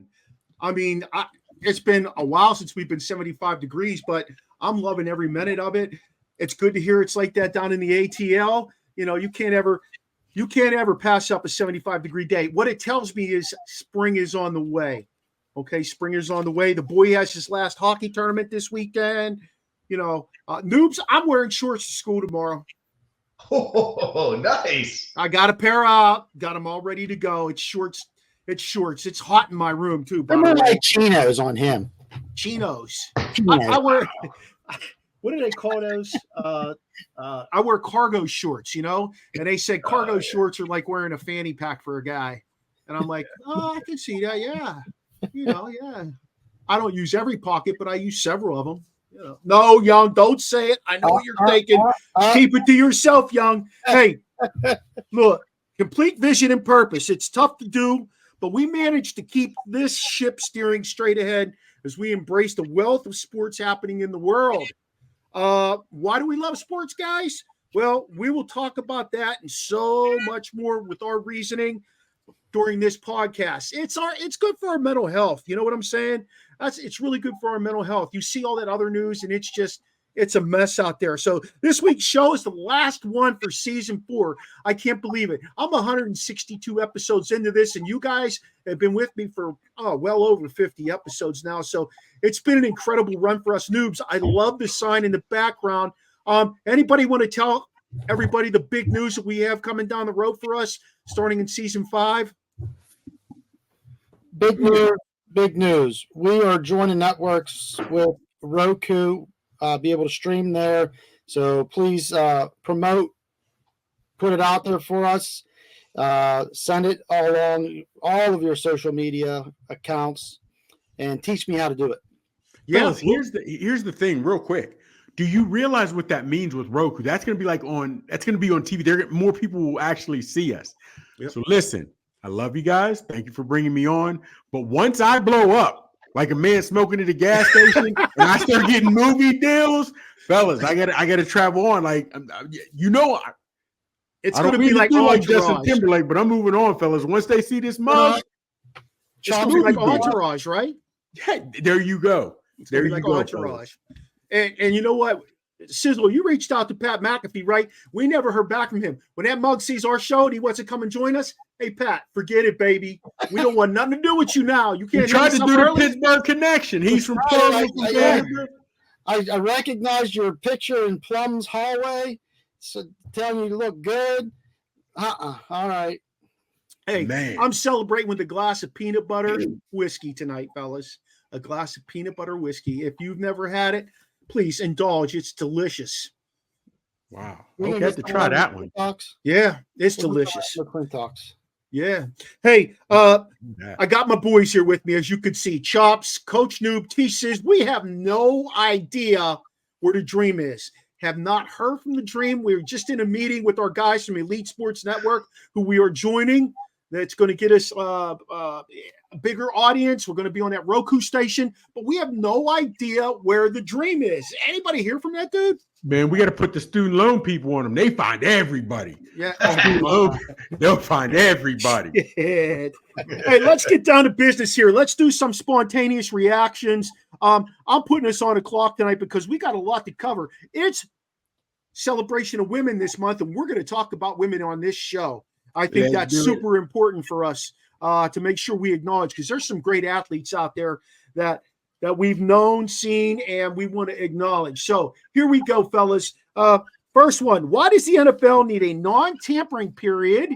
listen, I mean, it's been a while since we've been 75 degrees, but I'm loving every minute of it. It's good to hear it's like that down in the ATL. You know, you can't ever pass up a 75-degree day. What it tells me is spring is on the way. Okay, spring is on the way. The boy has his last hockey tournament this weekend. You know, Noobs, I'm wearing shorts to school tomorrow. Oh, nice. I got a pair out. Got them all ready to go. It's shorts. It's shorts. It's hot in my room, too. They're more like chinos on him. Chinos. I wear, what do they call those? I wear cargo shorts, you know? And they said cargo shorts are like wearing a fanny pack for a guy. And I'm like, oh, I can see that. Yeah. You know, yeah. I don't use every pocket, but I use several of them. You know. No, Young, don't say it. I know what you're thinking. Keep it to yourself, Young. Hey, look, complete vision and purpose. It's tough to do, but we managed to keep this ship steering straight ahead as we embrace the wealth of sports happening in the world. Why do we love sports, guys? Well, we will talk about that and so much more with our reasoning during this podcast. It's good for our mental health. You know what I'm saying? It's really good for our mental health. You see all that other news and it's a mess out there. So this week's show is the last one for season 4. I can't believe it. I'm 162 episodes into this, and you guys have been with me for well over 50 episodes now. So it's been an incredible run for us Noobs. I love the sign in the background. Anybody want to tell everybody the big news that we have coming down the road for us starting in season 5? Big news. We are joining networks with Roku. Be able to stream there. So please promote, put it out there for us. Send it along all of your social media accounts and teach me how to do it. Yeah, here's the thing real quick. Do you realize what that means with Roku? That's going to be that's going to be on TV. More people will actually see us. Yep. So listen, I love you guys. Thank you for bringing me on. But once I blow up like a man smoking at a gas station and I start getting movie deals, fellas, I got to travel on. Like, you know, it's going to be like Justin Timberlake, but I'm moving on, fellas. Once they see this mug, it's going to be like Entourage, right? Yeah, there you go. There you go. Entourage. And you know what? Sizzle, you reached out to Pat McAfee, right? We never heard back from him. When that mug sees our show and he wants to come and join us, hey, Pat, forget it, baby. We don't want nothing to do with you now. You can't try to do the Pittsburgh connection. He's from Plum. I recognized your picture in Plum's hallway, so telling you to look good. All right. Hey, man. I'm celebrating with a glass of peanut butter whiskey tonight, fellas. A glass of peanut butter whiskey. If you've never had it, please indulge. It's delicious. Wow. Okay, have to try that one. Yeah, it's delicious. Yeah. Hey, I got my boys here with me, as you could see. Chops, Coach Noob, T-Sizz. We have no idea where the dream is. Have not heard from the dream. We're just in a meeting with our guys from Elite Sports Network, who we are joining. That's going to get us a bigger audience. We're going to be on that Roku station, but we have no idea where the dream is. Anybody hear from that dude? Man, we got to put the student loan people on them. They find everybody. Yeah. They'll find everybody. Yeah. Hey, let's get down to business here. Let's do some spontaneous reactions. I'm putting us on a clock tonight because we got a lot to cover. It's Celebration of Women this month, and we're going to talk about women on this show. I think that's super important for us to make sure we acknowledge, because there's some great athletes out there that we've known, seen, and we want to acknowledge. So here we go, fellas. First one, why does the NFL need a non-tampering period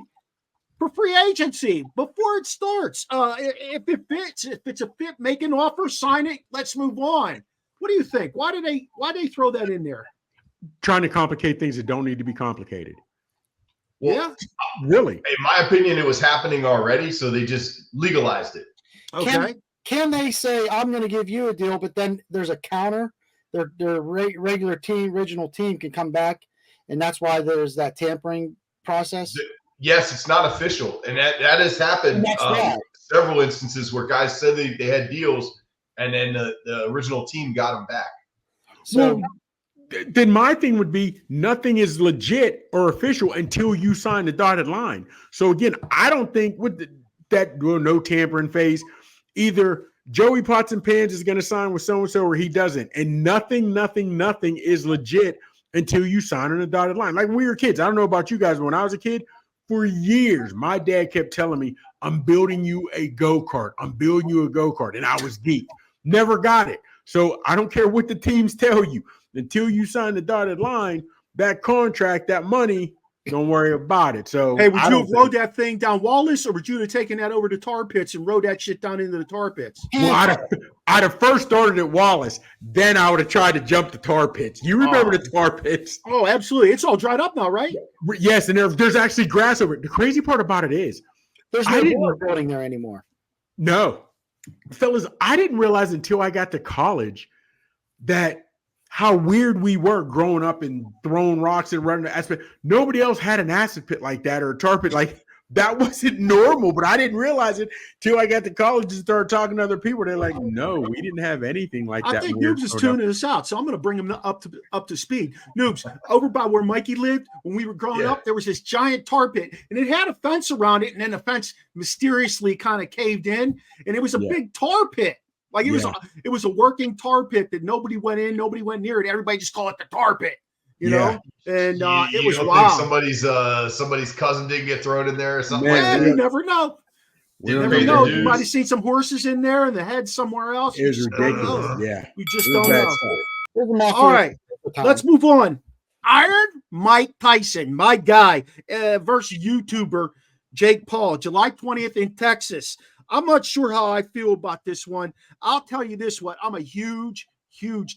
for free agency before it starts? If it fits, if it's a fit, make an offer, sign it, let's move on. What do you think? Why do they throw that in there? Trying to complicate things that don't need to be complicated. Well, yeah, really. In my opinion, it was happening already, so they just legalized it. Okay. Can they say, I'm going to give you a deal, but then there's a counter? Their regular team, original team can come back, and that's why there's that tampering process? Yes, it's not official, and that has happened several instances where guys said they had deals, and then the original team got them back. So then my thing would be nothing is legit or official until you sign the dotted line. So again, I don't think with that no tampering phase, either Joey Pots and Pans is going to sign with so-and-so or he doesn't. And nothing is legit until you sign on the dotted line. Like when we were kids, I don't know about you guys, but when I was a kid, for years, my dad kept telling me, I'm building you a go-kart. I'm building you a go-kart. And I was geeked. Never got it. So I don't care what the teams tell you. Until you sign the dotted line, that contract, that money, don't worry about it. So, hey, would you have rode that thing down Wallace, or would you have taken that over to tar pits and rode that shit down into the tar pits? Well, I'd have first started at Wallace, then I would have tried to jump the tar pits. You remember the tar pits? Oh, absolutely. It's all dried up now, right? Yes, and there's actually grass over it. The crazy part about it is there's no board building there anymore. No. Fellas, I didn't realize until I got to college that how weird we were growing up and throwing rocks and running the acid pit. Nobody else had an acid pit like that or a tar pit. Like that wasn't normal, but I didn't realize it till I got to college and started talking to other people. They're like, no, we didn't have anything like that. I think Noobs is tuning us out, so I'm going to bring him up to speed. Noobs, over by where Mikey lived, when we were growing up, there was this giant tar pit, and it had a fence around it, and then the fence mysteriously kind of caved in, and it was a big tar pit. Like it was a working tar pit that nobody went in, nobody went near it. Everybody just called it the tar pit, you know. And it was wild. Somebody's cousin didn't get thrown in there or something. You never know. You never know. You might have seen some horses in there and the head somewhere else. It was ridiculous. Yeah, we just don't know. All right, let's move on. Iron Mike Tyson, my guy, versus YouTuber Jake Paul, July 20th in Texas. I'm not sure how I feel about this one. I'll tell you this one. I'm a huge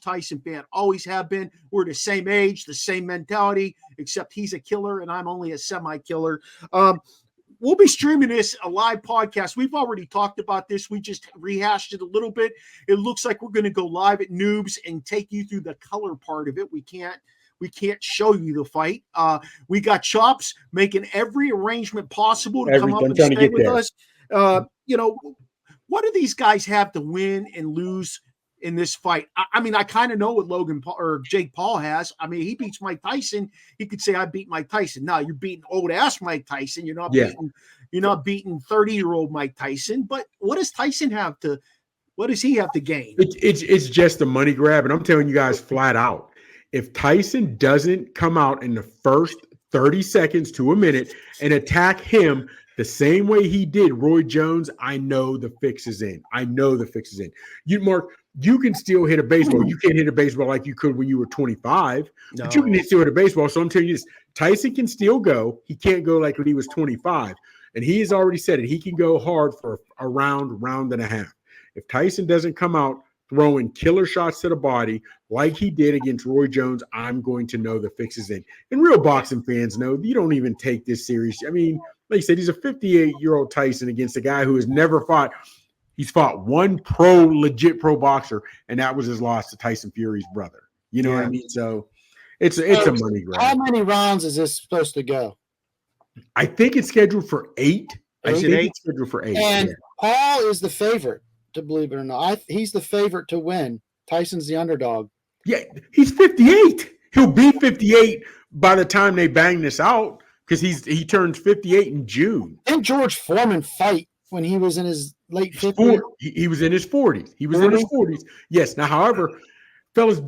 Tyson fan. Always have been. We're the same age, the same mentality, except he's a killer and I'm only a semi-killer. We'll be streaming this, a live podcast. We've already talked about this. We just rehashed it a little bit. It looks like we're going to go live at Noobs and take you through the color part of it. We can't show you the fight. We got Chops making every arrangement possible to come up and stay with us. You know, what do these guys have to win and lose in this fight? I mean, I kind of know what Logan Paul or Jake Paul has. I mean, he beats Mike Tyson. He could say, I beat Mike Tyson. No, you're beating old ass Mike Tyson. You're not beating 30-year-old Mike Tyson. But what does Tyson have to, what does he have to gain? It's just a money grab. And I'm telling you guys flat out, if Tyson doesn't come out in the first 30 seconds to a minute and attack him the same way he did Roy Jones, I know the fix is in. Mark, you can still hit a baseball. You can't hit a baseball like you could when you were 25, but you can still hit a baseball. So I'm telling you this, Tyson can still go. He can't go like when he was 25. And he has already said it. He can go hard for a round and a half. If Tyson doesn't come out throwing killer shots to the body like he did against Roy Jones, I'm going to know the fix is in. And real boxing fans know you don't even take this serious. I mean, like you said, he's a 58-year-old Tyson against a guy who has never fought. He's fought one legit pro boxer, and that was his loss to Tyson Fury's brother. You know what I mean? So it's a money grab. How many rounds is this supposed to go? I think it's scheduled for 8. It's scheduled for 8. And Paul is the favorite, to believe it or not. He's the favorite to win. Tyson's the underdog. Yeah, he's 58. He'll be 58 by the time they bang this out. Because he turns 58 in June. Didn't George Foreman fight when he was in his late 50s? He was in his 40s. In his 40s. Yes. Now, however, fellas,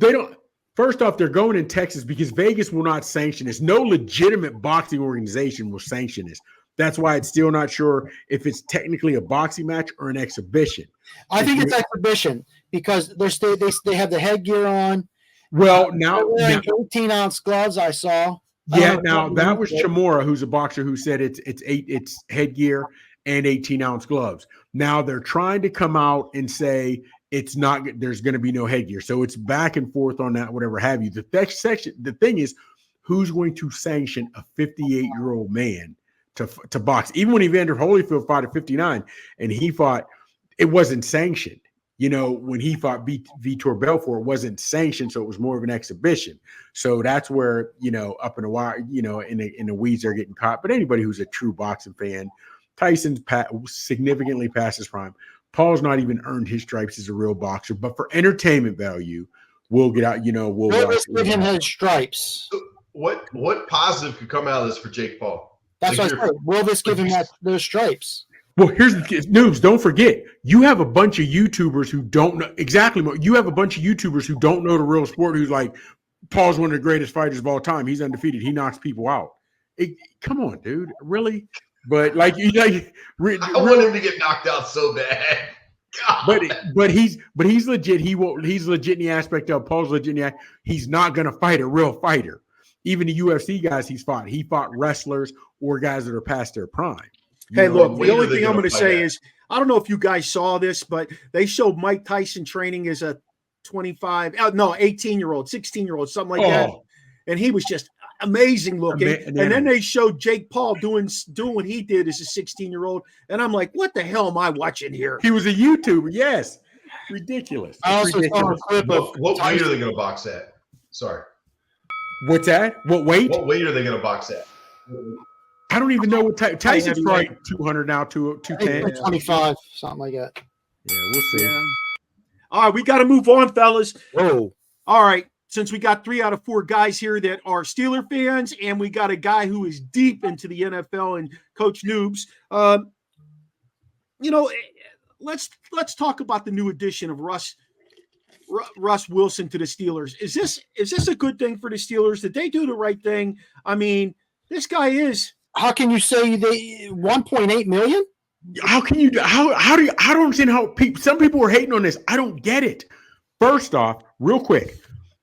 first off, they're going in Texas because Vegas will not sanction this. No legitimate boxing organization will sanction this. That's why it's still not sure if it's technically a boxing match or an exhibition. I think it's exhibition because they have the headgear on. Well, now 18-ounce gloves I saw. Yeah, now that was Chamorro, who's a boxer, who said it's headgear and 18-ounce gloves. Now they're trying to come out and say it's not. There's going to be no headgear, so it's back and forth on that, whatever have you. The thing is, who's going to sanction a 58-year-old man to box? Even when Evander Holyfield fought at 59, and he fought, it wasn't sanctioned. You know, when he fought Vitor Belfort, it wasn't sanctioned, so it was more of an exhibition. So that's where, you know, up in the wire, you know, in the weeds they're getting caught. But anybody who's a true boxing fan, Tyson's significantly past his prime. Paul's not even earned his stripes as a real boxer, but for entertainment value, we'll get out. You know, we'll give him his stripes. What positive could come out of this for Jake Paul? That's what I said. Will this give him those stripes? Well, here's the news. Don't forget, you have a bunch of YouTubers who don't know exactly. You have a bunch of YouTubers who don't know the real sport. Who's like, Paul's one of the greatest fighters of all time. He's undefeated. He knocks people out. Come on, dude. Really? But like, I want him to get knocked out so bad. God. But he's legit. He's legit in the aspect of Paul's legit. He's not gonna fight a real fighter. Even the UFC guys he fought wrestlers or guys that are past their prime. Hey, look, the only thing I'm going to say is, I don't know if you guys saw this, but they showed Mike Tyson training as a 18-year-old, 16-year-old, something like that. And he was just amazing looking. And then they showed Jake Paul doing what he did as a 16-year-old. And I'm like, what the hell am I watching here? He was a YouTuber. Yes. Ridiculous. I also saw a clip of what weight are they going to box at? Sorry. What's that? What weight? What weight are they going to box at? I don't even know what Tyson's probably 200 now, 210. 25, something like that. Yeah, we'll see. Yeah. All right, we got to move on, fellas. Whoa. All right, since we got 3 out of 4 guys here that are Steeler fans, and we got a guy who is deep into the NFL and Coach Noobs, let's talk about the new addition of Russ Wilson to the Steelers. Is this a good thing for the Steelers? Did they do the right thing? I mean, this guy is. How can you say they 1.8 million? How can you? How do you? I don't understand how some people are hating on this. I don't get it. First off, real quick,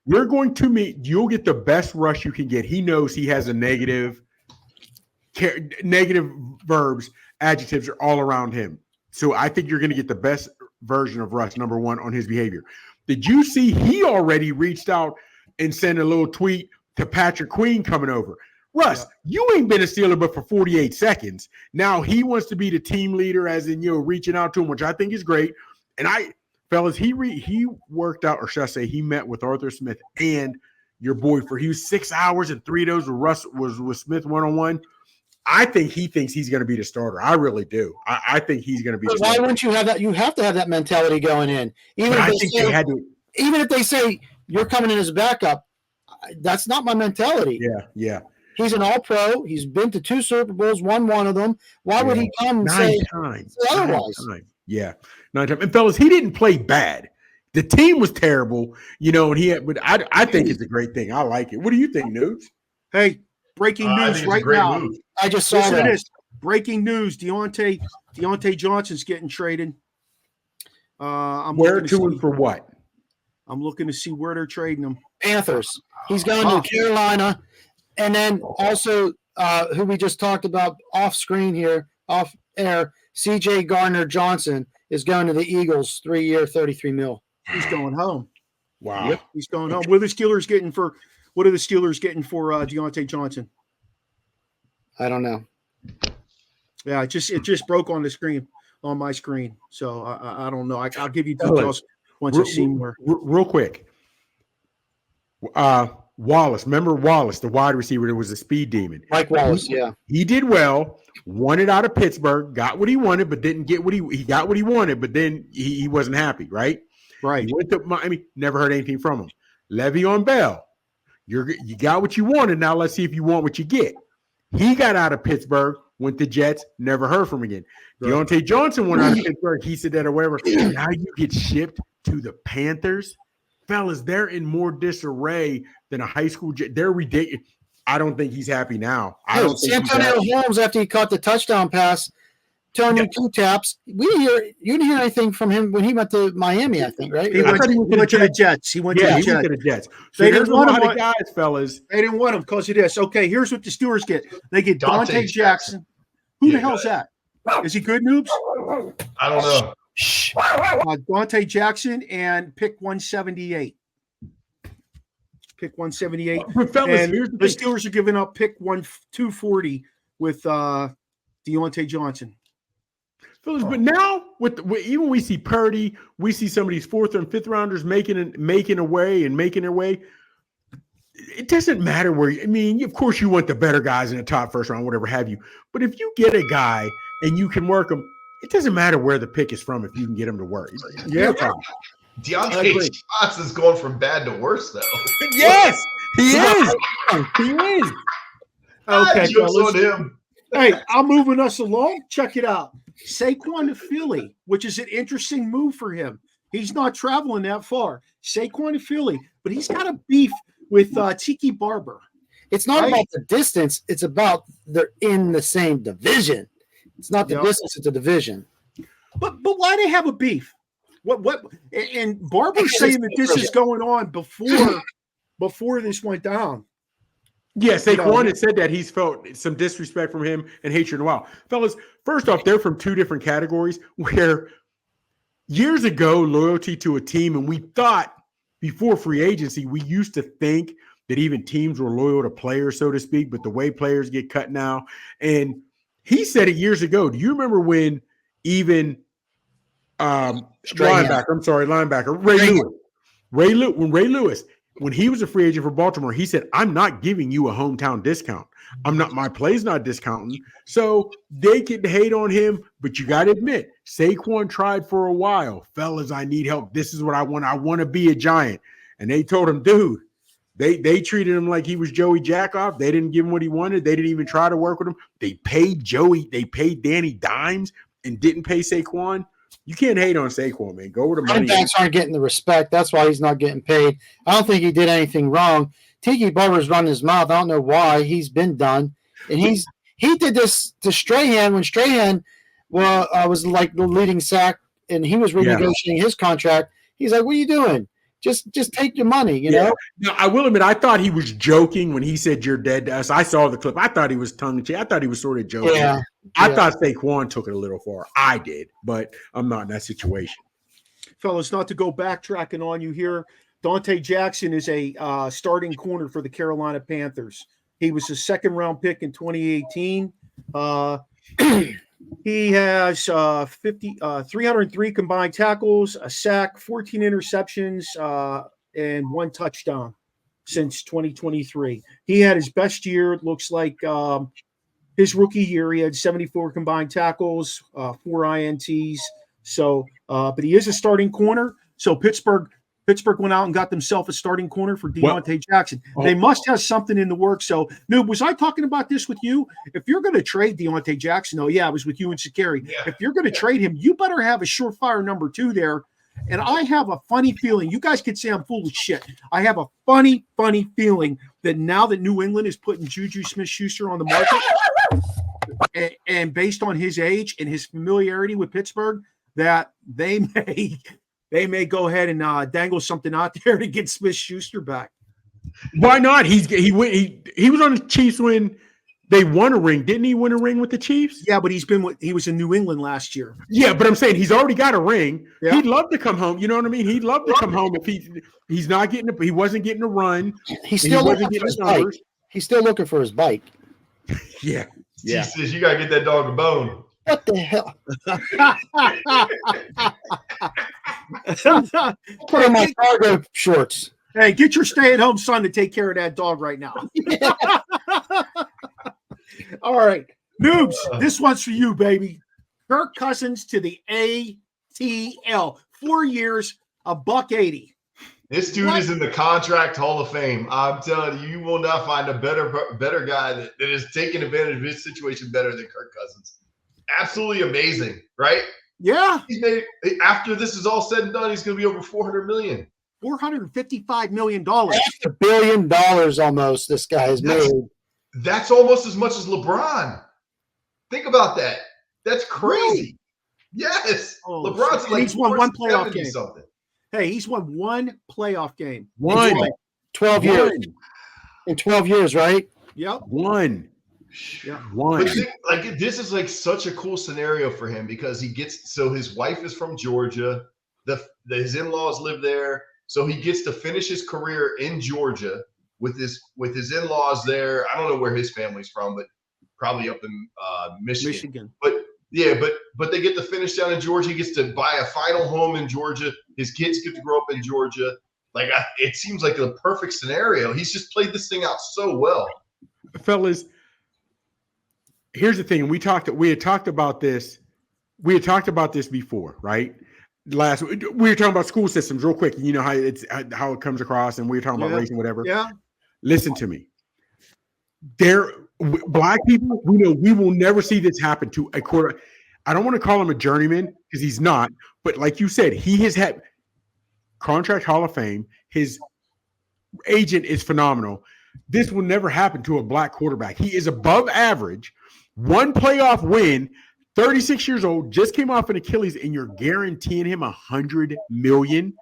you're going to meet. You'll get the best rush you can get. He knows he has a negative verbs, adjectives are all around him. So I think you're going to get the best version of Russ. Number one on his behavior. Did you see he already reached out and sent a little tweet to Patrick Queen coming over? Russ, you ain't been a Steeler but for 48 seconds. Now he wants to be the team leader, as in reaching out to him, which I think is great. And fellas, he worked out, or should I say, he met with Arthur Smith and your boy for 6 hours, and 3 of those was with Smith one-on-one. I think he thinks he's going to be the starter. I really do. I think he's going to be. But why wouldn't you have that? You have to have that mentality going in. Even if they say you're coming in as a backup, that's not my mentality. Yeah. He's an all-pro. He's been to 2 Super Bowls, won one of them. Why would he come and say otherwise? 9 times. Yeah, 9 times. And fellas, he didn't play bad. The team was terrible, and but I think it's a great thing. I like it. What do you think, Noobs? Hey, breaking news right now. Move. I just saw that. It is. Breaking news. Deontay Johnson's getting traded. Where to and for what? I'm looking to see where they're trading him. Panthers. He's going to Carolina. And then also, who we just talked about off screen here, off air, C.J. Gardner-Johnson is going to the Eagles, 3-year, $33 million. He's going home. Wow. Yep, he's going home. What are the Steelers getting for Deontay Johnson? I don't know. Yeah, it just broke on the screen, on my screen. So I don't know. I'll give you details once I see more. Real quick. Wallace, remember Wallace, the wide receiver that was a speed demon. Mike Wallace, yeah. He did well, won it out of Pittsburgh, got what he wanted, but didn't get he got what he wanted, but then he wasn't happy, right? Right. He went to Miami, never heard anything from him. Le'Veon Bell, you got what you wanted, now let's see if you want what you get. He got out of Pittsburgh, went to Jets, never heard from him again. Right. Deontay Johnson went out of Pittsburgh, he said that or whatever. Now you get shipped to the Panthers. Fellas, they're in more disarray than a high school. They're ridiculous. I don't think he's happy now. I don't think Antonio Holmes, after he caught the touchdown pass, Tony 2 taps. You didn't hear anything from him when he went to Miami, I think, right? He went to the Jets. He went to the Jets. So they didn't want him, guys, fellas. They didn't want him because of this. Okay, here's what the Steelers get. They get Dante Jackson. Who the hell's that? Is he good, Noobs? I don't know. Dante Jackson and pick 178. Pick 178. Fellas, and the Steelers are giving up pick 240 with Deontay Johnson. Fellas, but now even we see Purdy, we see some of these 4th and 5th rounders making their way. It doesn't matter where. Of course, you want the better guys in the top first round, whatever have you. But if you get a guy and you can work him, it doesn't matter where the pick is from if you can get him to work. Yeah. Deontay Johnson's going from bad to worse, though. Yes, he is. He is. Okay, jokes on him. Hey, I'm moving us along. Check it out. Saquon to Philly, which is an interesting move for him. He's not traveling that far. Saquon to Philly, but he's got a beef with Tiki Barber. It's not about the distance. It's about they're in the same division. It's not the distance; it's a division. But why do they have a beef? What? And Barber's saying that this is going on before this went down. Yes, Saquon had said that he's felt some disrespect from him and hatred. Wow, fellas, first off, they're from two different categories where years ago, loyalty to a team, and we thought before free agency, we used to think that even teams were loyal to players, so to speak, but the way players get cut now. And he said it years ago. Do you remember when even linebacker, Ray Lewis, when he was a free agent for Baltimore, he said, I'm not giving you a hometown discount. My play's not discounting. So they can hate on him, but you got to admit, Saquon tried for a while. Fellas, I need help. This is what I want. I want to be a Giant. And they told him, dude, they treated him like he was Joey Jackoff. They didn't give him what he wanted. They didn't even try to work with him. They paid Danny dimes and didn't pay Saquon. You can't hate on Saquon, man. Go with the money. Running backs aren't getting the respect. That's why he's not getting paid. I don't think he did anything wrong. Tiki Barber's running his mouth. I don't know why. He's been done. And he did this to Strahan when Strahan was like the leading sack and he was renegotiating his contract. He's like, what are you doing? Just take your money, you know? No, I will admit, I thought he was joking when he said you're dead to us. I saw the clip. I thought he was tongue-in-cheek. I thought he was sort of joking. Yeah. I thought Saquon took it a little far. I did, but I'm not in that situation. Fellas, not to go backtracking on you here, Dante Jackson is a starting corner for the Carolina Panthers. He was a second-round pick in 2018. He has 303 combined tackles, a sack, 14 interceptions, and 1 touchdown since 2023. He had his best year. It looks like his rookie year. He had 74 combined tackles, 4 INTs. So, but he is a starting corner. So Pittsburgh went out and got themselves a starting corner for Deontay Jackson. They must have something in the works. So, Noob, was I talking about this with you? If you're going to trade Deontay Jackson, I was with you and Sakari. Yeah. If you're going to trade him, you better have a surefire number 2 there. And I have a funny feeling, you guys could say I'm full of shit. I have a funny feeling that now that New England is putting Juju Smith-Schuster on the market, and based on his age and his familiarity with Pittsburgh, that they may go ahead and dangle something out there to get Smith-Schuster back. Why not? He was on the Chiefs when they won a ring. Didn't he win a ring with the Chiefs? Yeah, but he was in New England last year. Yeah, but I'm saying he's already got a ring. Yeah. He'd love to come home. You know what I mean? He'd love to come home if he's not getting he wasn't getting a run. He's still looking for his bike. He's still looking for his bike. Yeah. He says you gotta get that dog a bone. What the hell? Put on my cargo shorts. Hey, get your stay-at-home son to take care of that dog right now. All right. Noobs, this one's for you, baby. Kirk Cousins to the ATL. 4 years, $180. This dude is in the contract Hall of Fame. I'm telling you, you will not find a better guy that is taking advantage of his situation better than Kirk Cousins. Absolutely amazing, right? Yeah. After this is all said and done, he's going to be over $400 million. $455 million. $500 million almost this guy has made. That's almost as much as LeBron. Think about that. That's crazy. Yes. Oh, LeBron's like he's won 1 playoff game. Something. Hey, he's won 1 playoff game. 12 years. In 12 years, right? Yep. 1. Yeah. 1. But this is like such a cool scenario for him because his wife is from Georgia. His in-laws live there. So he gets to finish his career in Georgia with his in-laws there. I don't know where his family's from, but probably up in Michigan. But they get to finish down in Georgia. He gets to buy a final home in Georgia. His kids get to grow up in Georgia. It seems like the perfect scenario. He's just played this thing out so well. Fellas, here's the thing. We had talked about this before, right? We were talking about school systems real quick. You know how it comes across, and we were talking about race and whatever. Yeah. Listen to me. Black people, we know we will never see this happen to a quarter. I don't want to call him a journeyman because he's not, but like you said, he has had contract Hall of Fame. His agent is phenomenal. This will never happen to a black quarterback. He is above average, one playoff win, 36 years old, just came off an Achilles, and you're guaranteeing him $100 million.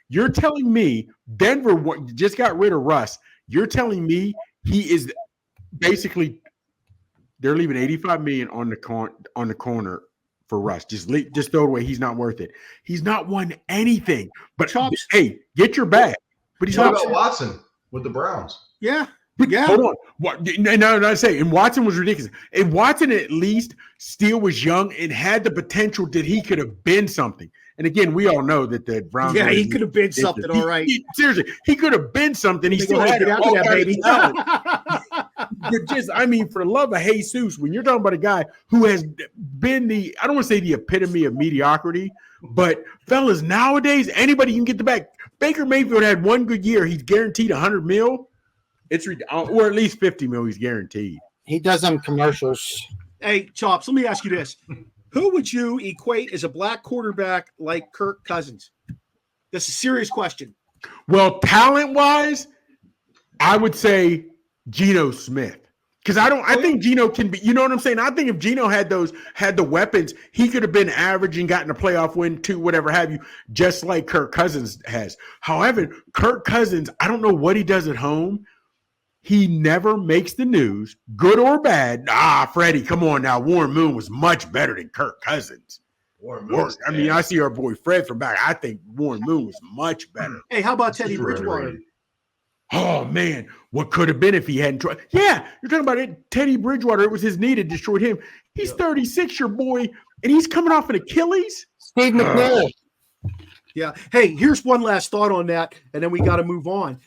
You're telling me Denver just got rid of Russ. You're telling me he is basically they're leaving $85 million on the corner for Russ. Just throw it away. He's not worth it. He's not won anything. But hey, get your bag. But he's not about Watson with the Browns. Yeah. Hold on. No, I say, and Watson was ridiculous. And Watson at least still was young and had the potential that he could have been something. And again, we all know that the Browns. Yeah, he could have been something. All right. Seriously, he could have been something. He still had that baby. But just, I mean, for the love of Jesus, when you're talking about a guy who has been I don't want to say the epitome of mediocrity, but fellas, nowadays anybody can get the back. Baker Mayfield had one good year. He's guaranteed $100 million. Or at least $50 million. He's guaranteed. He does them commercials. Hey, Chops, let me ask you this. Who would you equate as a black quarterback like Kirk Cousins? That's a serious question. Well, talent-wise, I would say Geno Smith. Because I think Geno can be, you know what I'm saying? I think if Geno had the weapons, he could have been average and gotten a playoff win too, whatever have you, just like Kirk Cousins has. However, Kirk Cousins, I don't know what he does at home. He never makes the news, good or bad. Freddie, come on now. Warren Moon was much better than Kirk Cousins. I see our boy Fred from back. I think Warren Moon was much better. Hey, how about Teddy Bridgewater? Oh, man. What could have been if he hadn't tried? Yeah, you're talking about it. Teddy Bridgewater, it was his knee that destroyed him. He's 36, your boy, and he's coming off an Achilles. Steve McNair. Yeah. Hey, here's one last thought on that, and then we got to move on.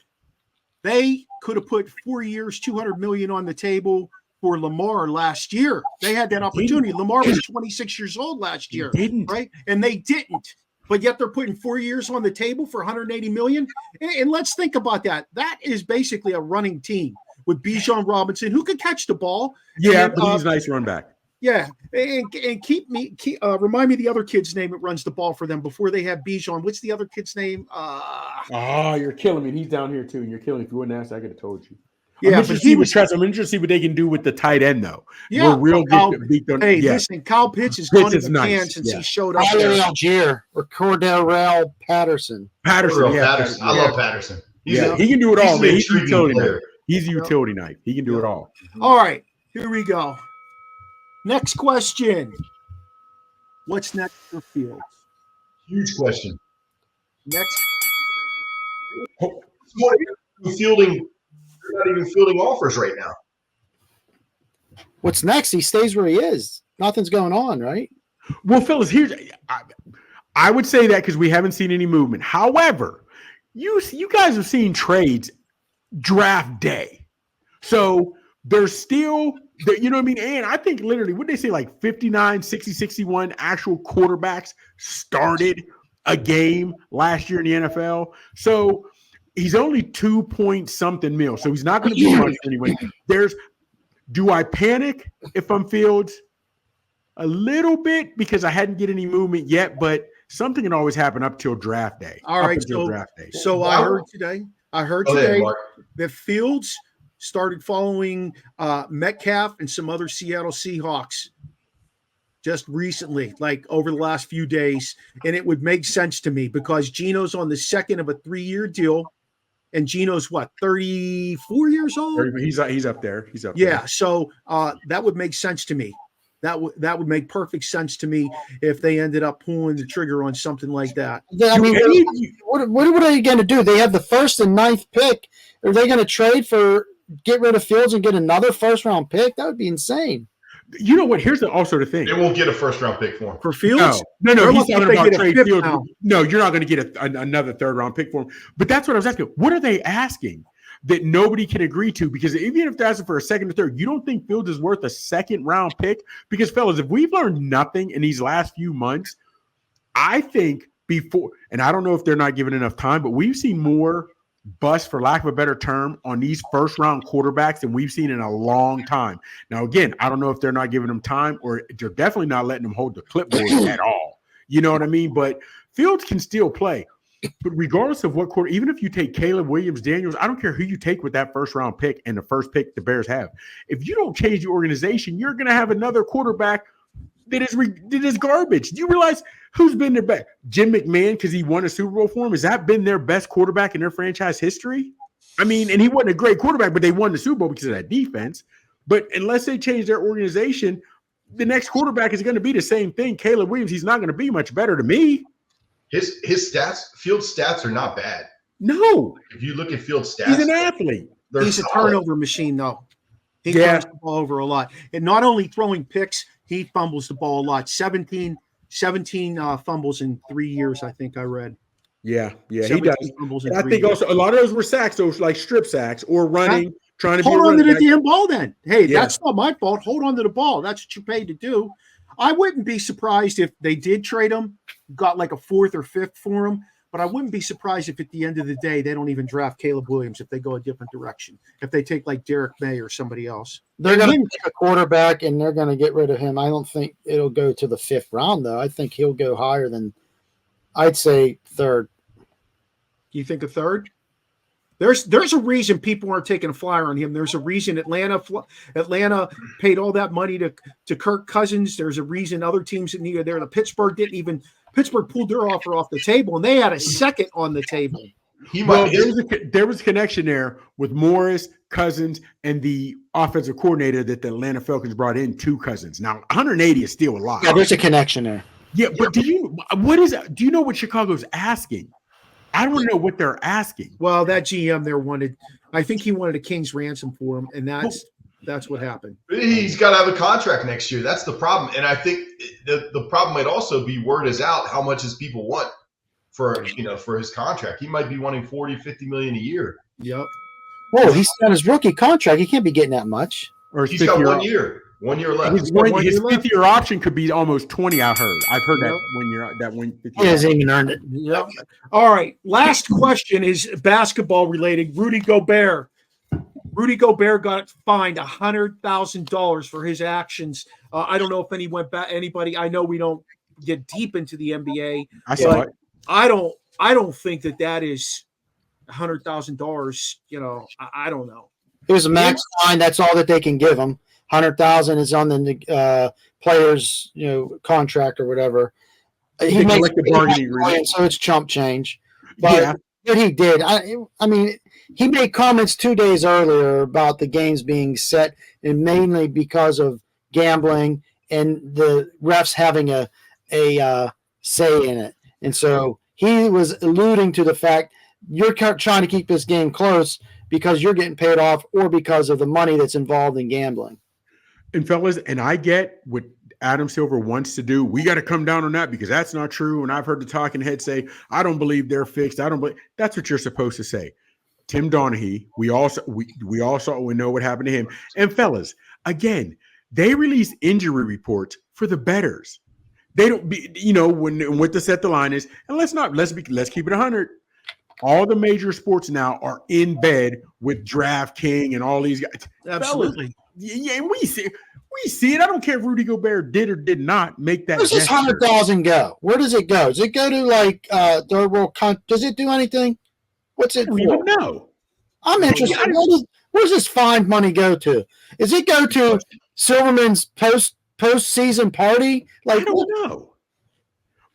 They could have put 4 years, $200 million on the table for Lamar last year. They had that opportunity. Lamar was 26 years old last year, right? And they didn't. But yet they're putting 4 years on the table for $180 million. And let's think about that. That is basically a running team with Bijan Robinson, who could catch the ball. Yeah, but he's a nice run back. Yeah, and remind me the other kid's name that runs the ball for them before they have Bijan. What's the other kid's name? You're killing me. He's down here too, and you're killing me. If you wouldn't ask, I could have told you. Yeah, I'm interested to see what they can do with the tight end, though. Yeah, listen, Kyle Pitts has gone to the can since he showed up. Algier or Cordell Patterson. I love Patterson. He can do it all, man. He's a utility knife. He's a utility knife. He can do it all. All right, here we go. Next question. What's next for Fields? Huge question. Next. Fielding. They're not even fielding offers right now. What's next? He stays where he is. Nothing's going on, right? Well, fellas, I would say that because we haven't seen any movement. However, you guys have seen trades draft day. So there's still – you know what I mean? And I think literally, what did they say, like 59, 60, 61 actual quarterbacks started a game last year in the NFL. So he's only 2-point-something mil. So he's not going to be much anyway. Do I panic if I'm Fields? A little bit because I hadn't get any movement yet, but something can always happen up till draft day. All right. So I heard today that Fields – started following Metcalf and some other Seattle Seahawks just recently, like over the last few days. And it would make sense to me because Geno's on the second of a 3-year deal. And Geno's 34 years old? He's up there. Yeah, so that would make sense to me. That would make perfect sense to me if they ended up pulling the trigger on something like that. I mean, what are they going to do? They have the 1st and 9th pick. Are they going to trade get rid of Fields and get another first-round pick? That would be insane. You know what? Here's also the thing. They won't get a first-round pick for him. For Fields? No. He's talking about trade Fields. No, you're not going to get another third-round pick for him. But that's what I was asking. What are they asking that nobody can agree to? Because even if they're asking for a second or third, you don't think Fields is worth a second-round pick? Because, fellas, if we've learned nothing in these last few months, I think before – and I don't know if they're not given enough time, but we've seen more bust, for lack of a better term, on these first-round quarterbacks than we've seen in a long time. Now, again, I don't know if they're not giving them time or they're definitely not letting them hold the clipboard at all. You know what I mean? But Fields can still play. But regardless of what quarter, even if you take Caleb Williams, Daniels, I don't care who you take with that first-round pick and the first pick the Bears have. If you don't change the organization, you're going to have another quarterback that is garbage. Do you realize who's been their best? Jim McMahon, because he won a Super Bowl for him. Has that been their best quarterback in their franchise history? I mean, and he wasn't a great quarterback, but they won the Super Bowl because of that defense. But unless they change their organization, the next quarterback is going to be the same thing. Caleb Williams, he's not going to be much better to me. His stats, Fields' stats are not bad. No. If you look at Fields' stats, he's an athlete. He's solid. a turnover machine, though. He turns the ball over a lot. And not only throwing picks, he fumbles the ball a lot. 17 fumbles in 3 years, I think I read. Yeah, he does. I think also a lot of those were sacks, those like strip sacks or running, trying to hold on to the damn ball then. Hey, that's not my fault. Hold on to the ball. That's what you paid to do. I wouldn't be surprised if they did trade him, got like a 4th or 5th for him. But I wouldn't be surprised if at the end of the day they don't even draft Caleb Williams if they go a different direction. If they take like Derek May or somebody else. They're going to pick a quarterback and they're going to get rid of him. I don't think it'll go to the 5th round, though. I think he'll go higher than, I'd say, 3rd. You think a 3rd? There's a reason people aren't taking a flyer on him. There's a reason Atlanta paid all that money to Kirk Cousins. There's a reason other teams that needed there. Pittsburgh pulled their offer off the table, and they had a 2nd on the table. There was a connection there with Morris, Cousins, and the offensive coordinator that the Atlanta Falcons brought in to Cousins. Now, 180 is still a lot. Yeah, there's a connection there. Yeah, but do you know what Chicago's asking? I don't know what they're asking. Well, that GM there I think he wanted a king's ransom for him, and that's what happened. He's got to have a contract next year. That's the problem. And I think the problem might also be word is out how much his people want for his contract. He might be wanting 40, 50 million a year. Yep. Whoa, he's on his rookie contract. He can't be getting that much. Or he's got 1 year. 1 year left. His 5th-year option could be almost 20. I've heard that 1 year. That 1 5th year. He hasn't even earned it. Yep. All right. Last question is basketball related. Rudy Gobert got fined $100,000 for his actions. I don't know if anybody. I know we don't get deep into the NBA. I saw it. I don't think that is $100,000. I don't know. It was a max fine. That's all that they can give him. 100,000 is on the player's contract or whatever. He makes like the bargaining agreement, so it's chump change. But what he did, I mean, he made comments 2 days earlier about the games being set, and mainly because of gambling and the refs having a say in it. And so he was alluding to the fact you're trying to keep this game close because you're getting paid off or because of the money that's involved in gambling. And fellas, and I get what Adam Silver wants to do. We got to come down on that because that's not true. And I've heard the talking head say, I don't believe they're fixed. I don't believe that's what you're supposed to say. Tim Donaghy, we all know what happened to him. And fellas, again, they release injury reports for the bettors. They don't be, when what to set the line is, and let's keep it 100. All the major sports now are in bed with DraftKings and all these guys. Absolutely. Yeah, and we see it. I don't care if Rudy Gobert did or did not make that. Where's this 100,000 go? Where does it go? Does it go to like third world? Does it do anything? What's it for? Even know. I'm interested. Where's this fine money go to? Does it go to Silverman's post-season party? Like, I don't know.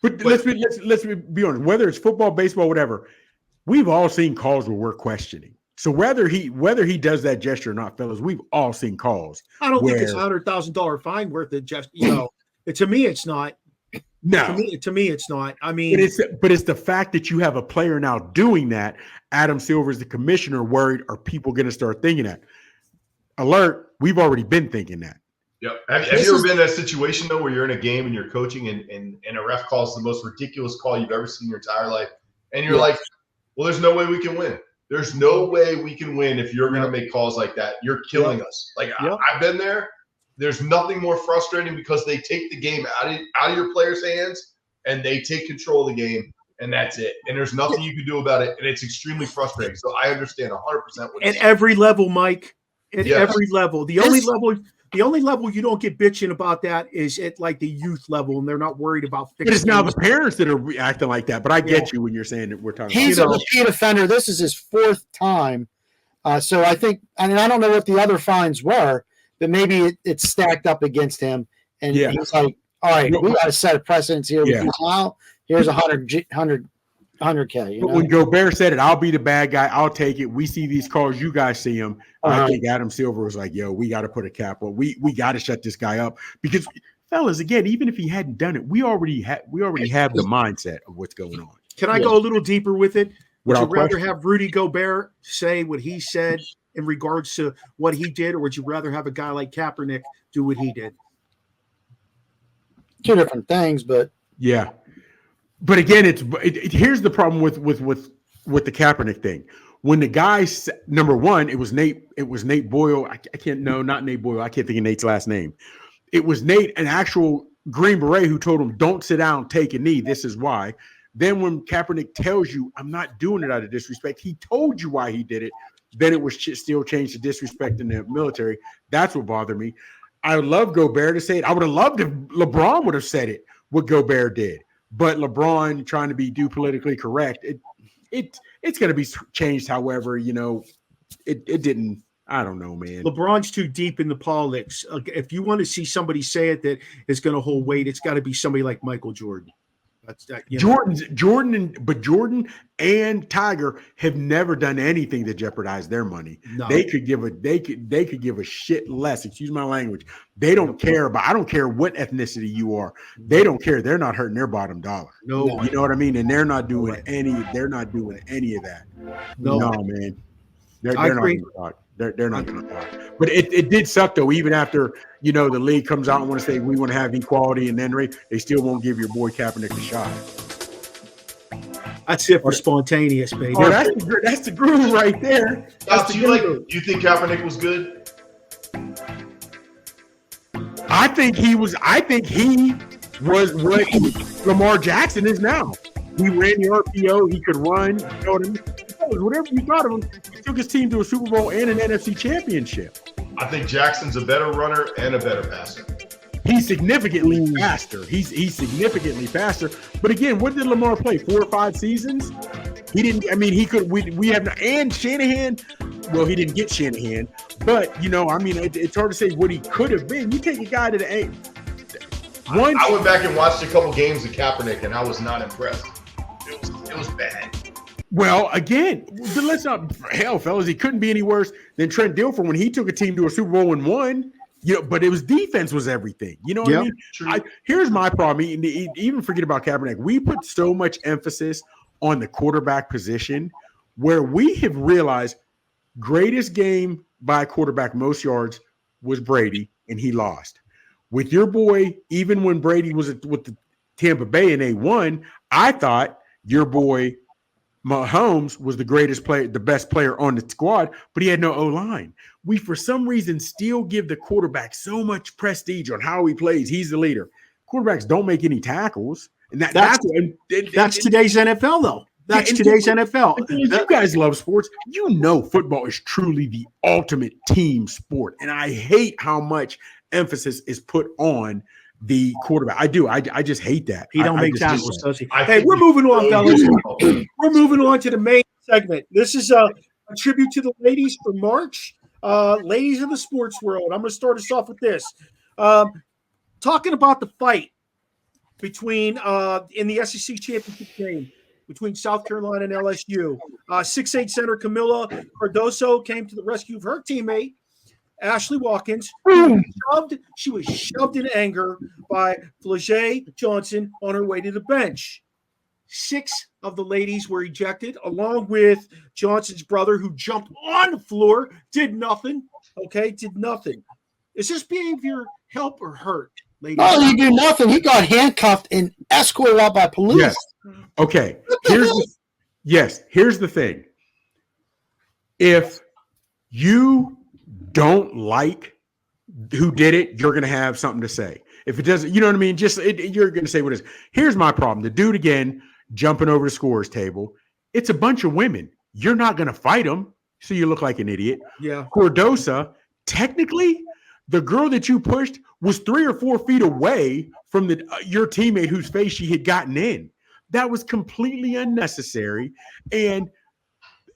But let's be honest. Whether it's football, baseball, whatever, we've all seen calls where we're questioning. So whether he does that gesture or not, fellas, we've all seen calls. I don't think it's $100,000 fine worth it. Just to me, it's not. No, to me, it's not. I mean, but it's the fact that you have a player now doing that. Adam Silver's the commissioner. Worried, are people going to start thinking that? Alert! We've already been thinking that. Yep. Have you ever been in a situation though where you're in a game and you're coaching and a ref calls the most ridiculous call you've ever seen in your entire life, and you're like, "Well, there's no way we can win. There's no way we can win if you're going to make calls like that. You're killing us." Like I've been there. There's nothing more frustrating because they take the game out of your players' hands and they take control of the game and that's it. And there's nothing you can do about it, and it's extremely frustrating. So I understand 100% what at every level, Mike. At Yes. every level. The only level you don't get bitching about that is at like the youth level, and they're not worried about fixing. But it's now the parents that are acting like that. But I get you when you're saying that we're talking. He's a repeat offender. This is his 4th time. So I think, I mean, I don't know what the other fines were, but maybe it's stacked up against him. And he's like, all right, we got to set a precedence here. With these now. Here's 100K. You know? When Gobert said it, I'll be the bad guy. I'll take it. We see these calls. You guys see them. I think Adam Silver was like, yo, we got to put a cap on. We got to shut this guy up because, fellas, again, even if he hadn't done it, we already have the mindset of what's going on. Can I go a little deeper with it? Would you rather question? have Rudy Gobert say what he said in regards to what he did, or would you rather have a guy like Kaepernick do what he did? 2 different things, but yeah. But again, here's the problem with the Kaepernick thing. When the guy, number one, it was Nate Boyle. Not Nate Boyle. I can't think of Nate's last name. It was Nate, an actual Green Beret, who told him, don't sit down, take a knee. This is why. Then when Kaepernick tells you, I'm not doing it out of disrespect, he told you why he did it. Then it was still changed to disrespect in the military. That's what bothered me. I would love Gobert to say it. I would have loved if LeBron would have said it, what Gobert did. But LeBron trying to be politically correct, it's going to be changed. However, it didn't. I don't know, man. LeBron's too deep in the politics. If you want to see somebody say it that is going to hold weight, it's got to be somebody like Michael Jordan. Jordan and Tiger have never done anything to jeopardize their money. No. They could give a shit less. Excuse my language. They don't care about. I don't care what ethnicity you are. They don't care. They're not hurting their bottom dollar. No, you know what I mean. And they're not doing any. They're not doing any of that. No man. They're not going to talk. They're not going to talk. But it did suck though. Even after the league comes out and want to say we want to have equality, and then they still won't give your boy Kaepernick a shot. That's it for spontaneous, baby. Oh, that's the groove right there. You think Kaepernick was good? I think he was what Lamar Jackson is now. He ran the RPO. He could run. You know what I mean? Whatever you got of him, he took his team to a Super Bowl and an NFC championship. I think Jackson's a better runner and a better passer. He's significantly faster. He's significantly faster. But again, what did Lamar play? 4 or 5 seasons? He didn't. I mean, he could. We have and Shanahan. Well, he didn't get Shanahan, but it's hard to say what he could have been. You take a guy to the A. I went back and watched a couple games of Kaepernick, and I was not impressed. It was bad. Well, again, let's not fellas. He couldn't be any worse than Trent Dilfer when he took a team to a Super Bowl and won. But it was defense was everything. You know what I mean? Here's my problem. Even forget about Kaepernick. We put so much emphasis on the quarterback position, where we have realized greatest game by a quarterback, most yards, was Brady, and he lost. With your boy, even when Brady was with the Tampa Bay and they won, I thought your boy Mahomes was the greatest player, the best player on the squad, but he had no O-line. We, for some reason, still give the quarterback so much prestige on how he plays. He's the leader. Quarterbacks don't make any tackles. And that's today's NFL, though. That's today's NFL. You guys love sports. Football is truly the ultimate team sport. And I hate how much emphasis is put on the quarterback. I do. I just hate that. He don't make tackles, does he? Hey, we're moving on, fellas. We're moving on to the main segment. This is a tribute to the ladies for March. Ladies of the sports world. I'm going to start us off with this. Talking about the fight between in the SEC championship game between South Carolina and LSU. 6'8" center Camila Cardoso came to the rescue of her teammate Ashley Watkins. She was shoved in anger by Flau'jae Johnson on her way to the bench. 6 of the ladies were ejected, along with Johnson's brother, who jumped on the floor, did nothing. Did nothing. Is this behavior help or hurt, ladies? Oh, he did nothing. He got handcuffed and escorted out by police. Yes. Okay. Here's the thing. If you don't like who did it, you're going to have something to say. If it doesn't, you know what I mean? You're going to say what it is. Here's my problem. The dude, again, jumping over the scorer's table. It's a bunch of women. You're not going to fight them, so you look like an idiot. Yeah. Cordosa, technically, the girl that you pushed was 3 or 4 feet away from your teammate whose face she had gotten in. That was completely unnecessary. And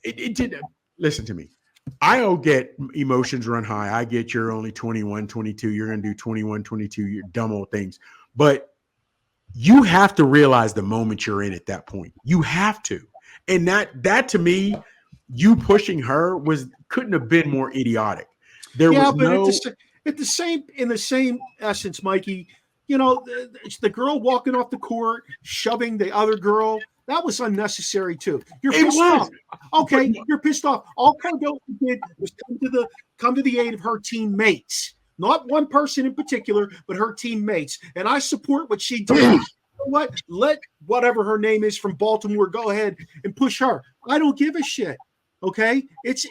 it did. Listen to me. I'll get emotions run high. I get you're only 21, 22. You're going to do 21, 22. You're dumb old things. But you have to realize the moment you're in at that point. You have to. And that to me, you pushing her couldn't have been more idiotic. There was no in the same essence, Mikey, you know, the girl walking off the court, shoving the other girl, that was unnecessary too. You're pissed off. Okay, you're pissed off. All Cordosa did was come to the aid of her teammates. Not one person in particular, but her teammates. And I support what she did. You know what? Let whatever her name is from Baltimore go ahead and push her. I don't give a shit. Okay? It's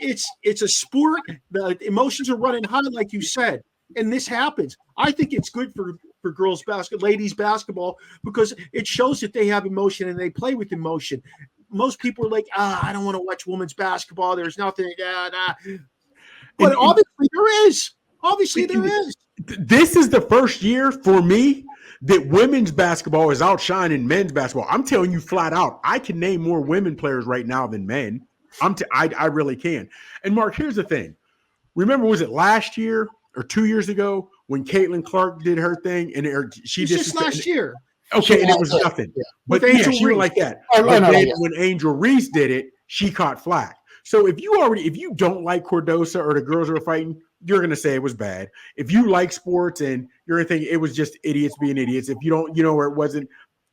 a sport. The emotions are running high, like you said. And this happens. I think it's good for ladies basketball, because it shows that they have emotion and they play with emotion. Most people are like, I don't want to watch women's basketball. There's nothing. But obviously there is. Obviously there is. This is the first year for me that women's basketball is outshining men's basketball. I'm telling you flat out, I can name more women players right now than men. I really can. And Mark, here's the thing. Remember, was it last year or 2 years ago when Caitlin Clark did her thing and she just last year? Okay, and it was nothing. Yeah. But she went like that. When Angel Reese did it, she caught flack. So if you don't like Cordosa or the girls who are fighting, you're going to say it was bad. If you like sports and you're going to think it was just idiots being idiots, if you don't, or it wasn't,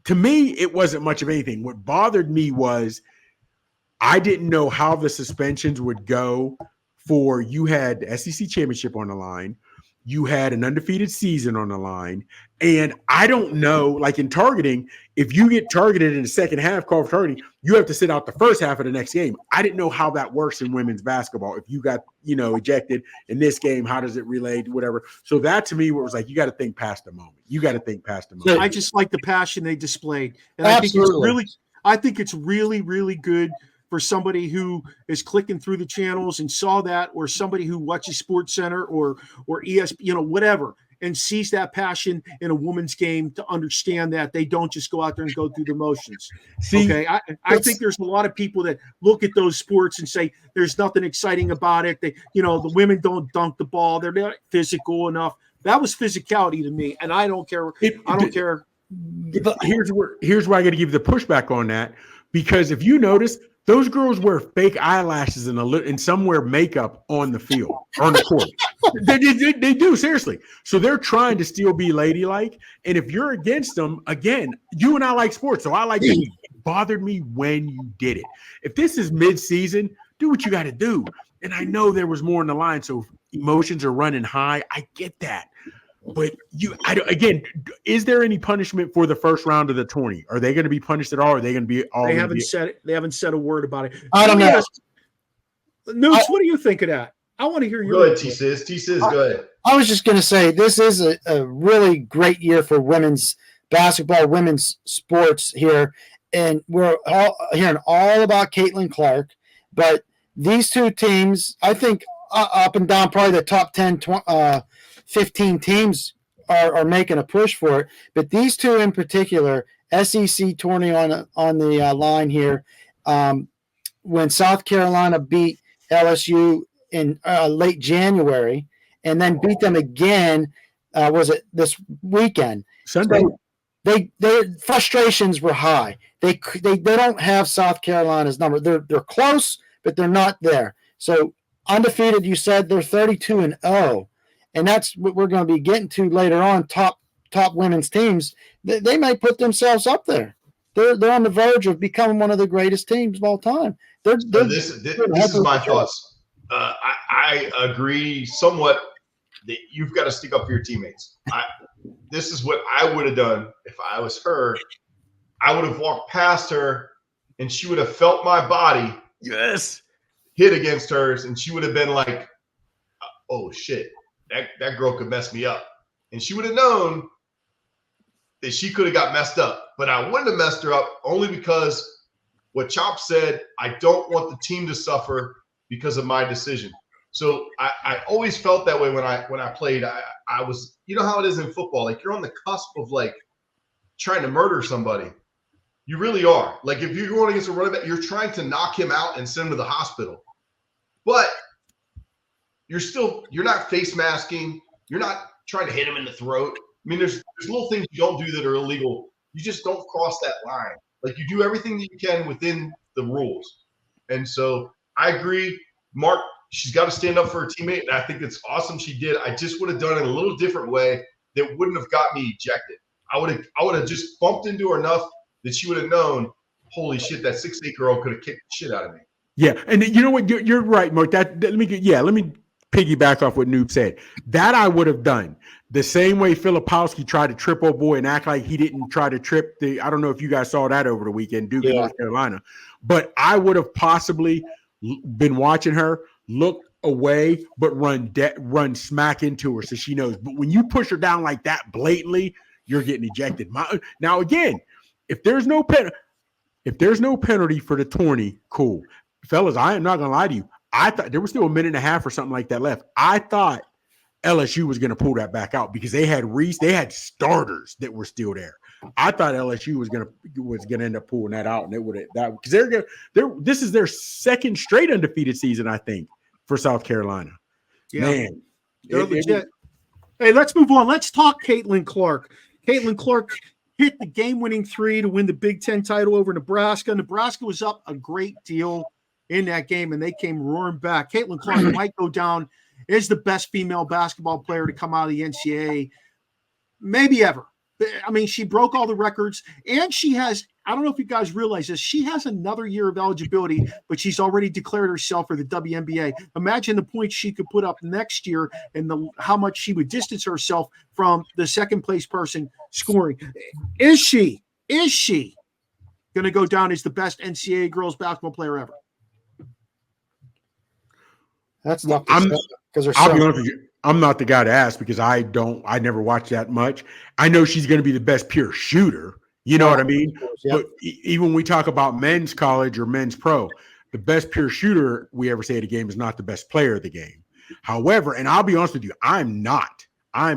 to me, it wasn't much of anything. What bothered me was I didn't know how the suspensions would go for, you had the SEC championship on the line. You had an undefeated season on the line. And I don't know, like in targeting, if you get targeted in the second half, called for targeting, you have to sit out the first half of the next game. I didn't know how that works in women's basketball. If you got, ejected in this game, how does it relate, whatever. So that to me was like, you got to think past the moment. I just like the passion they displayed. And absolutely. I think it's really, really good for somebody who is clicking through the channels and saw that, or somebody who watches Sports Center or ESPN, whatever, and sees that passion in a woman's game, to understand that they don't just go out there and go through the motions. Okay. I think there's a lot of people that look at those sports and say there's nothing exciting about it. They, the women don't dunk the ball. They're not physical enough. That was physicality to me. And I don't care. I don't care. Here's where I got to give you the pushback on that, because if you notice, those girls wear fake eyelashes and some wear makeup on the field, on the court. They do, seriously. So they're trying to still be ladylike. And if you're against them, again, you and I like sports, so I like it. It bothered me when you did it. If this is mid-season, do what you got to do. And I know there was more on the line, so emotions are running high. I get that. But is there any punishment for the first round of the tourney? Are they going to be punished at all? Or are they going to be all? They haven't said it. They haven't said a word about it. I don't know. Nooch, what do you think of that? I want to hear your. Go ahead, T-Sis. T-Sis, go ahead. I was just going to say, this is a really great year for women's basketball, women's sports here. And we're all hearing all about Caitlin Clark. But these two teams, I think up and down, probably the top 10, 15 teams are making a push for it. But these two in particular, SEC tourney on the line here, when South Carolina beat LSU in late January and then beat them again, was it this weekend? Sunday. So their frustrations were high. They don't have South Carolina's number. They're close, but they're not there. So undefeated, you said they're 32-0. And that's what we're going to be getting to later on. Top women's teams, they may put themselves up there. They're on the verge of becoming one of the greatest teams of all time. This is my thoughts. I agree somewhat that you've got to stick up for your teammates. This is what I would have done if I was her. I would have walked past her, and she would have felt my body. Yes. Hit against hers, and she would have been like, "Oh shit." That girl could mess me up. And she would have known that she could have got messed up, but I wouldn't have messed her up only because what Chop said, I don't want the team to suffer because of my decision. So I always felt that way when I played. I was, you know how it is in football, like you're on the cusp of like trying to murder somebody. You really are. Like if you're going against a running back, you're trying to knock him out and send him to the hospital. But you're not face masking. You're not trying to hit him in the throat. I mean, there's little things you don't do that are illegal. You just don't cross that line. Like you do everything that you can within the rules. And so I agree, Mark, she's got to stand up for her teammate. And I think it's awesome she did. I just would have done it a little different way that wouldn't have got me ejected. I would have just bumped into her enough that she would have known, holy shit, that 6'8" girl could have kicked the shit out of me. Yeah. And you know what? You're right, Mark. Let me piggyback off what Noob said. That I would have done. The same way Filipowski tried to trip old boy and act like he didn't try to trip I don't know if you guys saw that over the weekend, Duke in North Carolina. But I would have possibly been watching her, look away, but run smack into her so she knows. But when you push her down like that blatantly, you're getting ejected. Now, again, if there's no penalty for the tourney, cool. Fellas, I am not going to lie to you. I thought there was still a minute and a half or something like that left. I thought LSU was going to pull that back out because they had starters that were still there. I thought LSU was going to end up pulling that out, and it would have because this is their second straight undefeated season, I think, for South Carolina. Yeah. Man, they're legit. Hey, let's move on. Let's talk Caitlin Clark. Caitlin Clark hit the game-winning 3 to win the Big Ten title over Nebraska. Nebraska was up a great deal in that game, and they came roaring back. Caitlin Clark might go down as the best female basketball player to come out of the NCAA, maybe ever. I mean, she broke all the records, and she has, I don't know if you guys realize this, she has another year of eligibility, but she's already declared herself for the WNBA. Imagine the points she could put up next year and how much she would distance herself from the second place person scoring. Is she going to go down as the best NCAA girls basketball player ever? That's not because I'll be honest with you. I'm not the guy to ask because I never watch that much. I know she's going to be the best pure shooter. You know what I mean? Yep. But even when we talk about men's college or men's pro, the best pure shooter we ever say at a game is not the best player of the game. However, and I'll be honest with you, I'm not a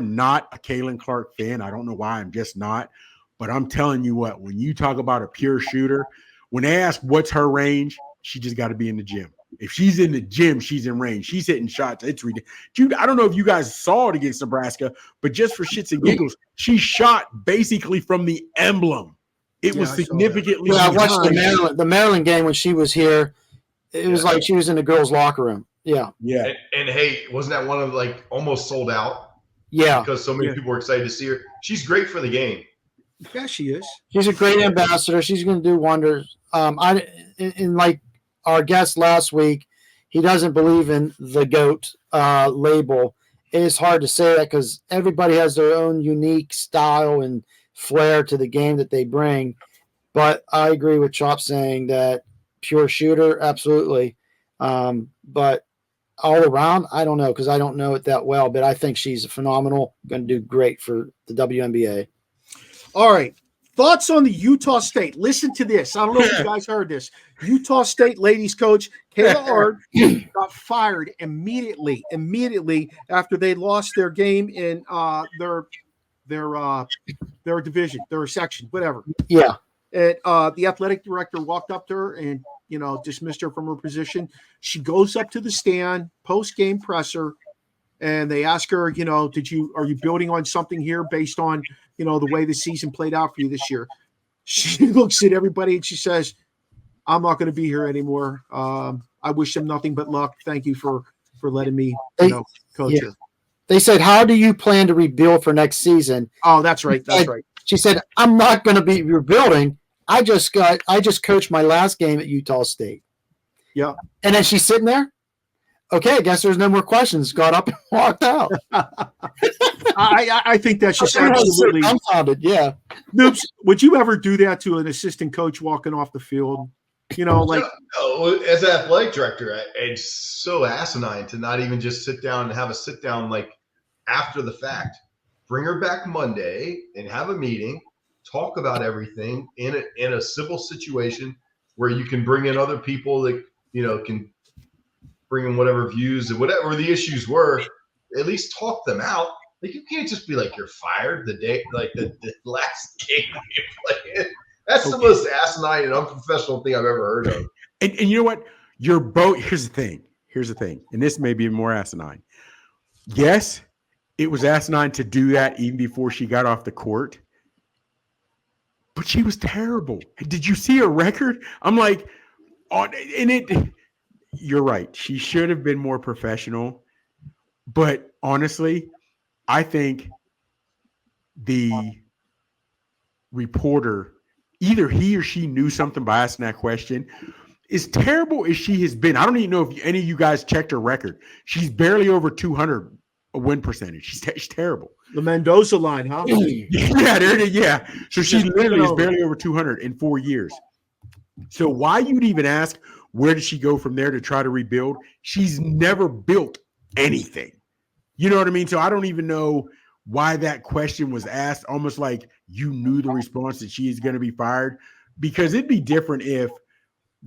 Caitlin Clark fan. I don't know why. I'm just not. But I'm telling you what, when you talk about a pure shooter, when they ask what's her range, she just got to be in the gym. If she's in the gym, she's in range. She's hitting shots. It's ridiculous. Dude, I don't know if you guys saw it against Nebraska, but just for shits and giggles, she shot basically from the emblem. It was significantly. Yeah, I watched the Maryland game when she was here. It was like she was in the girls' locker room. Yeah. Yeah. And hey, wasn't that one of like almost sold out? Yeah. Because so many people were excited to see her. She's great for the game. Yeah, she is. She's a great ambassador. She's going to do wonders. Like our guest last week, he doesn't believe in the GOAT label. It is hard to say that because everybody has their own unique style and flair to the game that they bring. But I agree with Chop saying that pure shooter, absolutely. But all around, I don't know because I don't know it that well. But I think she's phenomenal, going to do great for the WNBA. All right. Thoughts on the Utah State. Listen to this. I don't know if you guys heard this. Utah State ladies coach Kayla Ard got fired immediately after they lost their game in their division, their section, whatever. Yeah. And the athletic director walked up to her and dismissed her from her position. She goes up to the stand, post-game presser, and they ask her, are you building on something here based on the way the season played out for you this year? She looks at everybody and she says, I'm not going to be here anymore. I wish them nothing but luck. Thank you for letting me, coach her. They said, how do you plan to rebuild for next season? Oh, that's right. That's right. She said, I'm not going to be rebuilding. I just coached my last game at Utah State. Yeah. And then she's sitting there. Okay, I guess there's no more questions. Got up and walked out. I think that's just absolutely dumbfounded. Yeah. Noops, would you ever do that to an assistant coach walking off the field? No, as an athletic director, it's so asinine to not even just sit down and have a sit down like after the fact. Bring her back Monday and have a meeting talk about everything in a civil situation where you can bring in other people that, can bring in whatever views and whatever the issues were, at least talk them out. Like, you can't just be like, you're fired the day, like the last game you played. That's the most asinine and unprofessional thing I've ever heard of. And you know what? You're both. Here's the thing. And this may be more asinine. Yes, it was asinine to do that even before she got off the court. But she was terrible. Did you see her record? I'm like, you're right. She should have been more professional. But honestly, I think the reporter, either he or she knew something by asking that question. As terrible as she has been, I don't even know if any of you guys checked her record. She's barely over 200 a win percentage. She's terrible. The Mendoza line, huh? Yeah. So she literally is barely over 200 in 4 years. So why you'd even ask where did she go from there to try to rebuild? She's never built anything. You know what I mean? So I don't even know why that question was asked, almost like you knew the response that she is going to be fired, because it'd be different if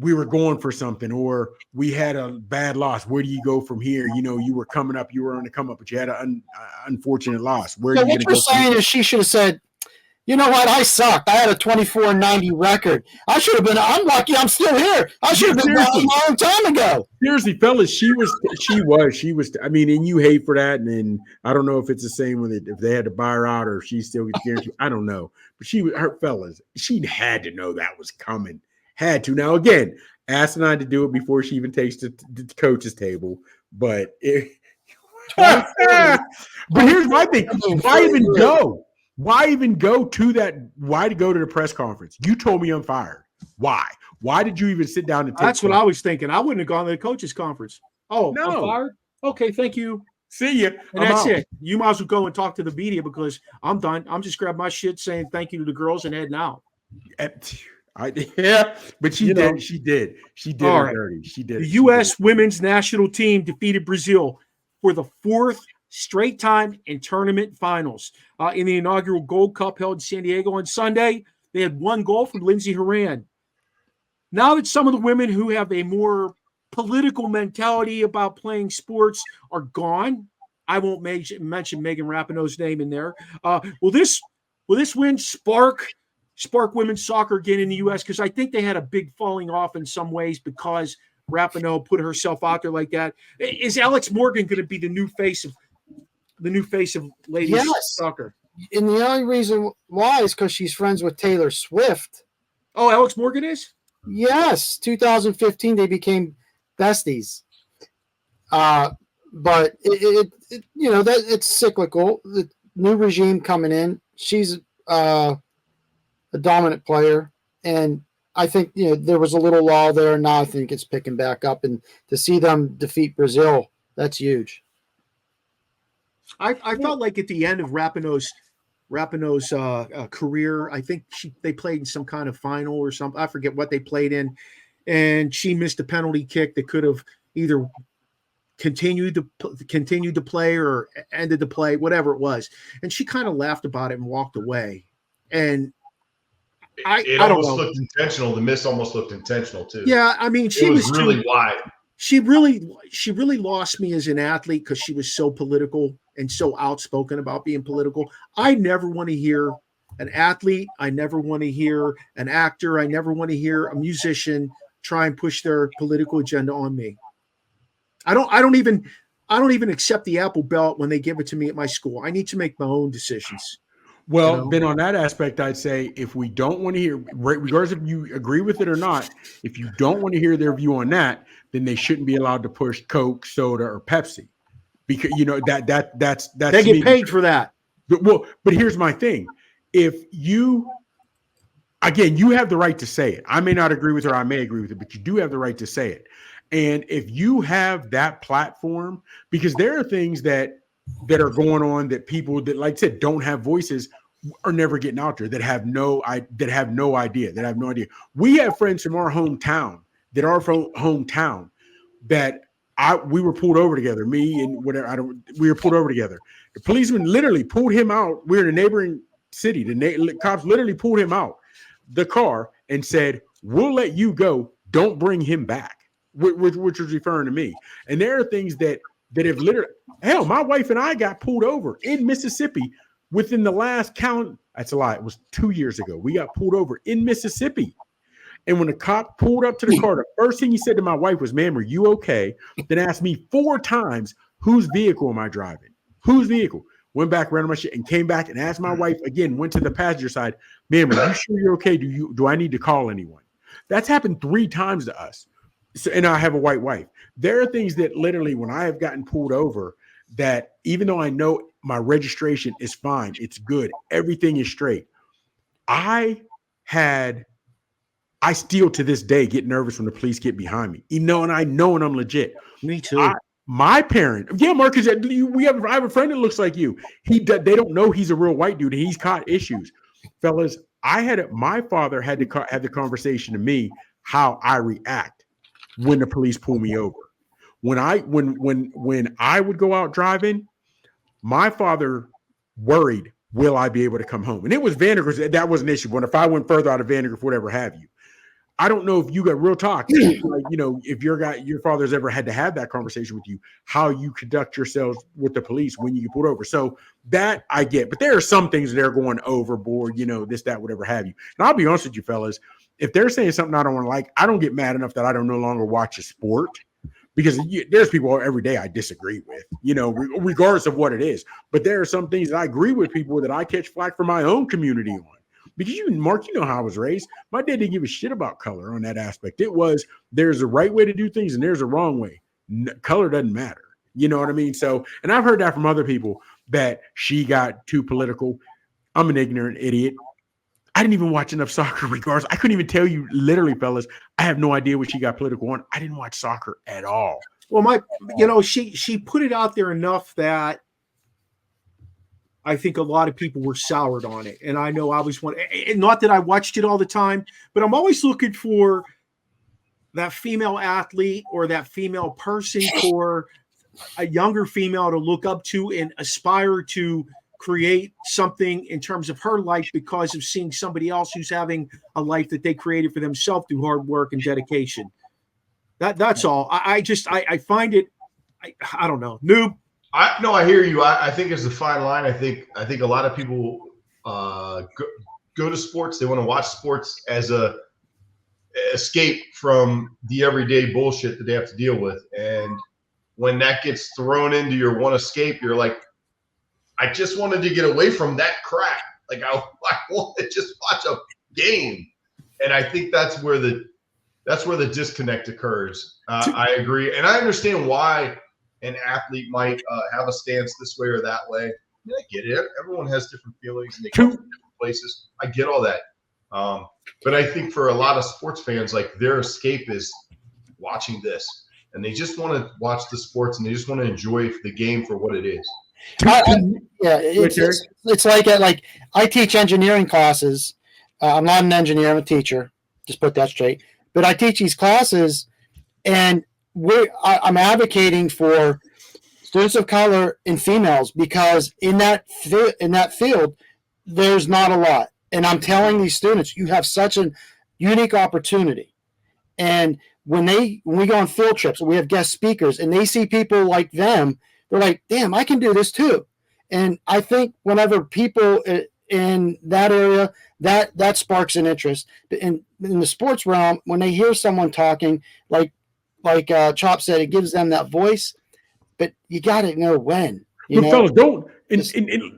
we were going for something or we had a bad loss. Where do you go from here? You were coming up, you were on the come up, but you had an unfortunate loss. Where so are you what you're saying is she should have said, you know what? I sucked. I had a 24-90 record. I'm lucky I'm still here. I should have been gone a long time ago. Seriously, fellas, she was. I mean, and you hate for that. And then I don't know if it's the same with it, if they had to buy her out or if she still gets guaranteed. I don't know. But she had to know that was coming. Had to. Now, again, asinine to do it before she even takes the coach's table. But but here's my thing. Why even go? Why even go to that? Why to go to the press conference? You told me I'm fired. Why? Why did you even sit down and take That's what I was thinking. I wouldn't have gone to the coaches conference. Oh, no. I'm fired? Okay, thank you. See ya. And that's it. You might as well go and talk to the media because I'm done. I'm just grabbing my shit, saying thank you to the girls and heading out. But she did. She did her dirty. She did. The U.S. women's national team defeated Brazil for the fourth straight time in tournament finals. In the inaugural Gold Cup held in San Diego on Sunday, they had one goal from Lindsey Horan. Now that some of the women who have a more political mentality about playing sports are gone, I won't mention Megan Rapinoe's name in there. Will this win spark women's soccer again in the U.S.? Because I think they had a big falling off in some ways because Rapinoe put herself out there like that. Is Alex Morgan going to be the new face of ladies soccer? And the only reason why is because she's friends with Taylor Swift. Oh, Alex Morgan is? Yes, 2015 they became besties. But it's cyclical. The new regime coming in, she's a dominant player, and I think there was a little lull there. Now I think it's picking back up, and to see them defeat Brazil, that's huge. I felt like at the end of Rapinoe's career, I think they played in some kind of final or something. I forget what they played in, and she missed a penalty kick that could have either continued to play or ended the play, whatever it was. And she kind of laughed about it and walked away. And it almost looked intentional. The miss almost looked intentional too. Yeah, I mean, she was really wide. She really lost me as an athlete because she was so political and so outspoken about being political. I never want to hear an athlete. I never want to hear an actor. I never want to hear a musician try and push their political agenda on me. I don't even accept the Apple Belt when they give it to me at my school. I need to make my own decisions. Well, then on that aspect, I'd say if we don't want to hear, regardless if you agree with it or not, if you don't want to hear their view on that, then they shouldn't be allowed to push Coke, soda, or Pepsi, because that's they get paid for that. But here's my thing: if you have the right to say it. I may not agree with it, or I may agree with it, but you do have the right to say it. And if you have that platform, because there are things that are going on that people that, like I said, don't have voices are never getting out there, that have no idea. We have friends from our hometown that are from hometown that we were pulled over together. Me and whatever, we were pulled over together. The policeman literally pulled him out. We were in a neighboring city. The cops literally pulled him out the car and said, "We'll let you go. Don't bring him back," which was referring to me. And there are things that have literally, hell, my wife and I got pulled over in Mississippi within the last count. That's a lie. It was 2 years ago. We got pulled over in Mississippi. And when the cop pulled up to the car, the first thing he said to my wife was, "Ma'am, are you okay?" Then asked me 4 times, "Whose vehicle am I driving? Whose vehicle?" Went back, ran on my shit, and came back and asked my wife again, went to the passenger side, "Ma'am, are you sure you're okay? Do I need to call anyone?" That's happened 3 times to us. So, and I have a white wife. There are things that literally, when I have gotten pulled over, that even though I know my registration is fine, it's good, everything is straight, I still to this day get nervous when the police get behind me, and I know I'm legit. Me too. My parent, yeah, Marcus, I have a friend that looks like you. They don't know he's a real white dude, and he's caught issues. Fellas, my father had to have the conversation to me how I react when the police pull me over. When I would go out driving, my father worried, will I be able to come home? And it was Vandergrift, that was an issue. When if I went further out of Vandergrift, whatever have you. I don't know if you got real talk, like, if your father's ever had to have that conversation with you, how you conduct yourselves with the police when you get pulled over. So that I get, but there are some things that are going overboard, this, that, whatever have you. And I'll be honest with you, fellas, if they're saying something I don't want to like, I don't get mad enough that I don't no longer watch a sport, because there's people every day I disagree with, regardless of what it is. But there are some things that I agree with people that I catch flack for my own community on. Because Mark, how I was raised. My dad didn't give a shit about color on that aspect. It was, there's a right way to do things and there's a wrong way. Color doesn't matter. You know what I mean? So, and I've heard that from other people, that she got too political. I'm an ignorant idiot. I didn't even watch enough soccer regardless. I couldn't even tell you, literally, fellas, I have no idea what she got political on. I didn't watch soccer at all. Well, she put it out there enough that I think a lot of people were soured on it. And I know I was one, not that I watched it all the time, but I'm always looking for that female athlete or that female person, for a younger female to look up to and aspire to create something in terms of her life because of seeing somebody else who's having a life that they created for themselves through hard work and dedication. That's all. I find it, I don't know. Noob. I hear you. I think it's a fine line. I think a lot of people go to sports. They want to watch sports as a escape from the everyday bullshit that they have to deal with. And when that gets thrown into your one escape, you're like, I just wanted to get away from that crap. Like I want to just watch a game. And I think that's where the disconnect occurs. I agree. And I understand why an athlete might have a stance this way or that way. I get it. Everyone has different feelings and they come from different places. I get all that. But I think for a lot of sports fans, like their escape is watching this, and they just want to watch the sports and they just want to enjoy the game for what it is. It's like I teach engineering classes. I'm not an engineer, I'm a teacher. Just put that straight. But I teach these classes, and I'm advocating for students of color and females, because in that field, there's not a lot. And I'm telling these students, you have such a unique opportunity. And when we go on field trips and we have guest speakers and they see people like them, they're like, damn, I can do this too. And I think whenever people in that area, that sparks an interest. In the sports realm, when they hear someone talking, like Chop said, it gives them that voice, but you got to know when. Fellas, don't, and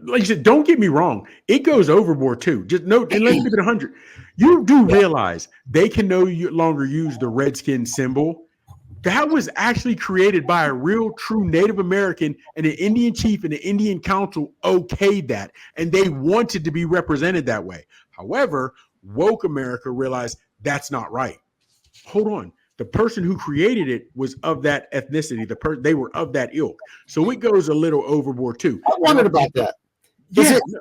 like you said, don't get me wrong. It goes overboard too. Just note, and let's keep it 100. You do realize they can no longer use the Redskin symbol. That was actually created by a real true Native American, and an Indian chief and the Indian council okayed that, and they wanted to be represented that way. However, woke America realized that's not right. Hold on. The person who created it was of that ethnicity. They were of that ilk. So it goes a little overboard too. I wondered about that.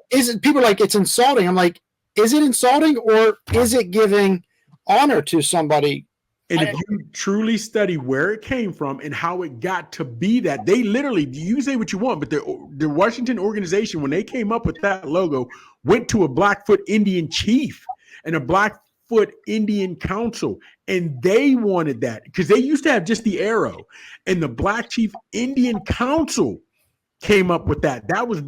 Is it people like it's insulting? I'm like, is it insulting, or is it giving honor to somebody? And if you truly study where it came from and how it got to be that, they literally, you say what you want, but the Washington organization, when they came up with that logo, went to a Blackfoot Indian chief and a Blackfoot Indian council, and they wanted that because they used to have just the arrow, and the Black Chief Indian Council came up with that. That was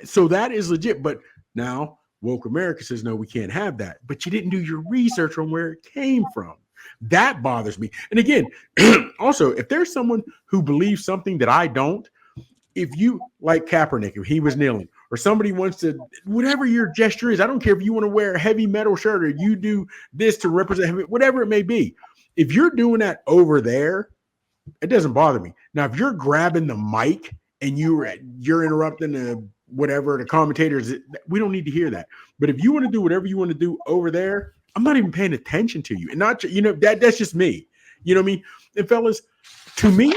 so that is legit. But now woke America says, no, we can't have that. But you didn't do your research on where it came from. That bothers me. And again, also, if there's someone who believes something that I don't, if you like Kaepernick, if he was kneeling, or somebody wants to, whatever your gesture is, I don't care if you want to wear a heavy metal shirt or you do this to represent whatever it may be. If you're doing that over there, it doesn't bother me. Now, if you're grabbing the mic and you're interrupting the commentators, we don't need to hear that. But if you want to do whatever you want to do over there, I'm not even paying attention to you. And not, that's just me. You know what I mean? And fellas, to me,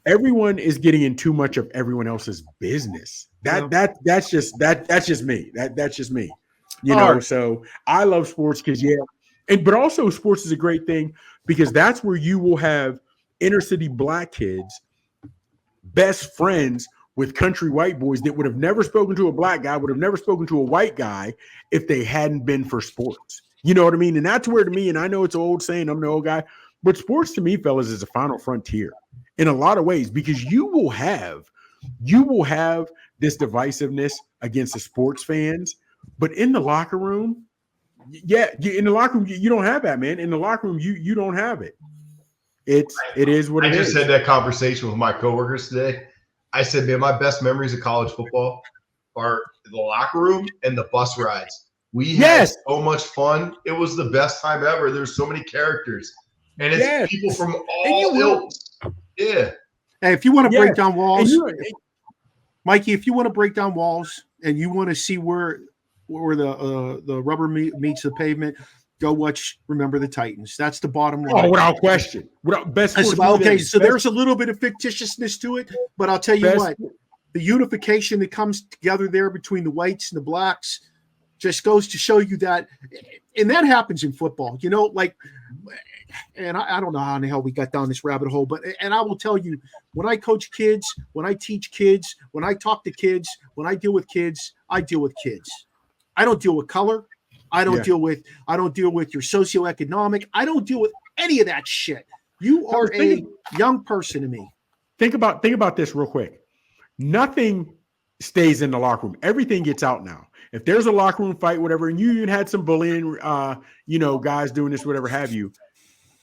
everyone is getting in too much of everyone else's business. That's just me. That's just me. So I love sports because but also sports is a great thing because that's where you will have inner city Black kids best friends with country white boys that would have never spoken to a Black guy, would have never spoken to a white guy if they hadn't been for sports. You know what I mean? And that's where, to me, and I know it's an old saying, I'm the old guy, but sports to me, fellas, is a final frontier in a lot of ways because you will have this divisiveness against the sports fans, but in the locker room, in the locker room, you don't have that, man. In the locker room, you don't have it. It is what it is. I just had that conversation with my coworkers today. I said, man, my best memories of college football are the locker room and the bus rides. We had so much fun. It was the best time ever. There's so many characters. And it's people from all ilks. Yeah. Hey, if you want to break down walls, Mikey, if you want to break down walls and you want to see where the rubber meets the pavement, go watch Remember the Titans. That's the bottom line. Oh, without question. Okay, so there's a little bit of fictitiousness to it, but I'll tell you what, the unification that comes together there between the whites and the blacks just goes to show you that, and that happens in football, and I don't know how in the hell we got down this rabbit hole, and I will tell you, when I coach kids, when I teach kids, when I talk to kids, when I deal with kids, I deal with kids. I don't deal with color. I don't deal with your socioeconomic. I don't deal with any of that shit. You are a young person to me. Think about this real quick. Nothing stays in the locker room. Everything gets out now. If there's a locker room fight, whatever, and you even had some bullying, guys doing this, whatever have you.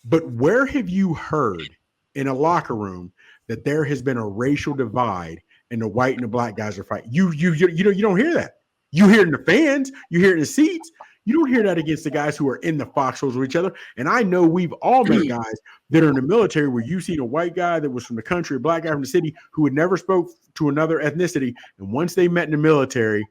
But where have you heard in a locker room that there has been a racial divide and the white and the Black guys are fighting? You don't hear that. You hear it in the fans. You hear it in the seats. You don't hear that against the guys who are in the foxholes with each other. And I know we've all met guys that are in the military where you see a white guy that was from the country, a Black guy from the city who had never spoke to another ethnicity. And once they met in the military,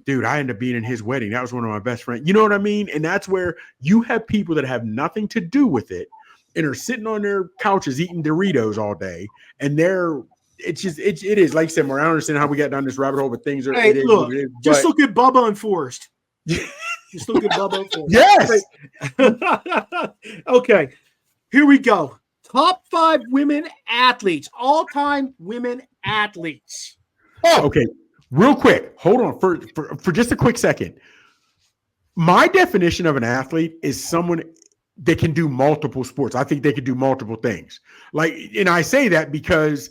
dude, I ended up being in his wedding. That was one of my best friends. You know what I mean? And that's where you have people that have nothing to do with it and are sitting on their couches eating Doritos all day. And it is like you said, Mar, I don't understand how we got down this rabbit hole, but things are. Hey, look at Bubba and Forrest. Just look at Bubba and Forrest. Yes. Okay, here we go. Top 5 women athletes, all-time women athletes. Oh, okay. Real quick, hold on for just a quick second. My definition of an athlete is someone that can do multiple sports. I think they could do multiple things. And I say that because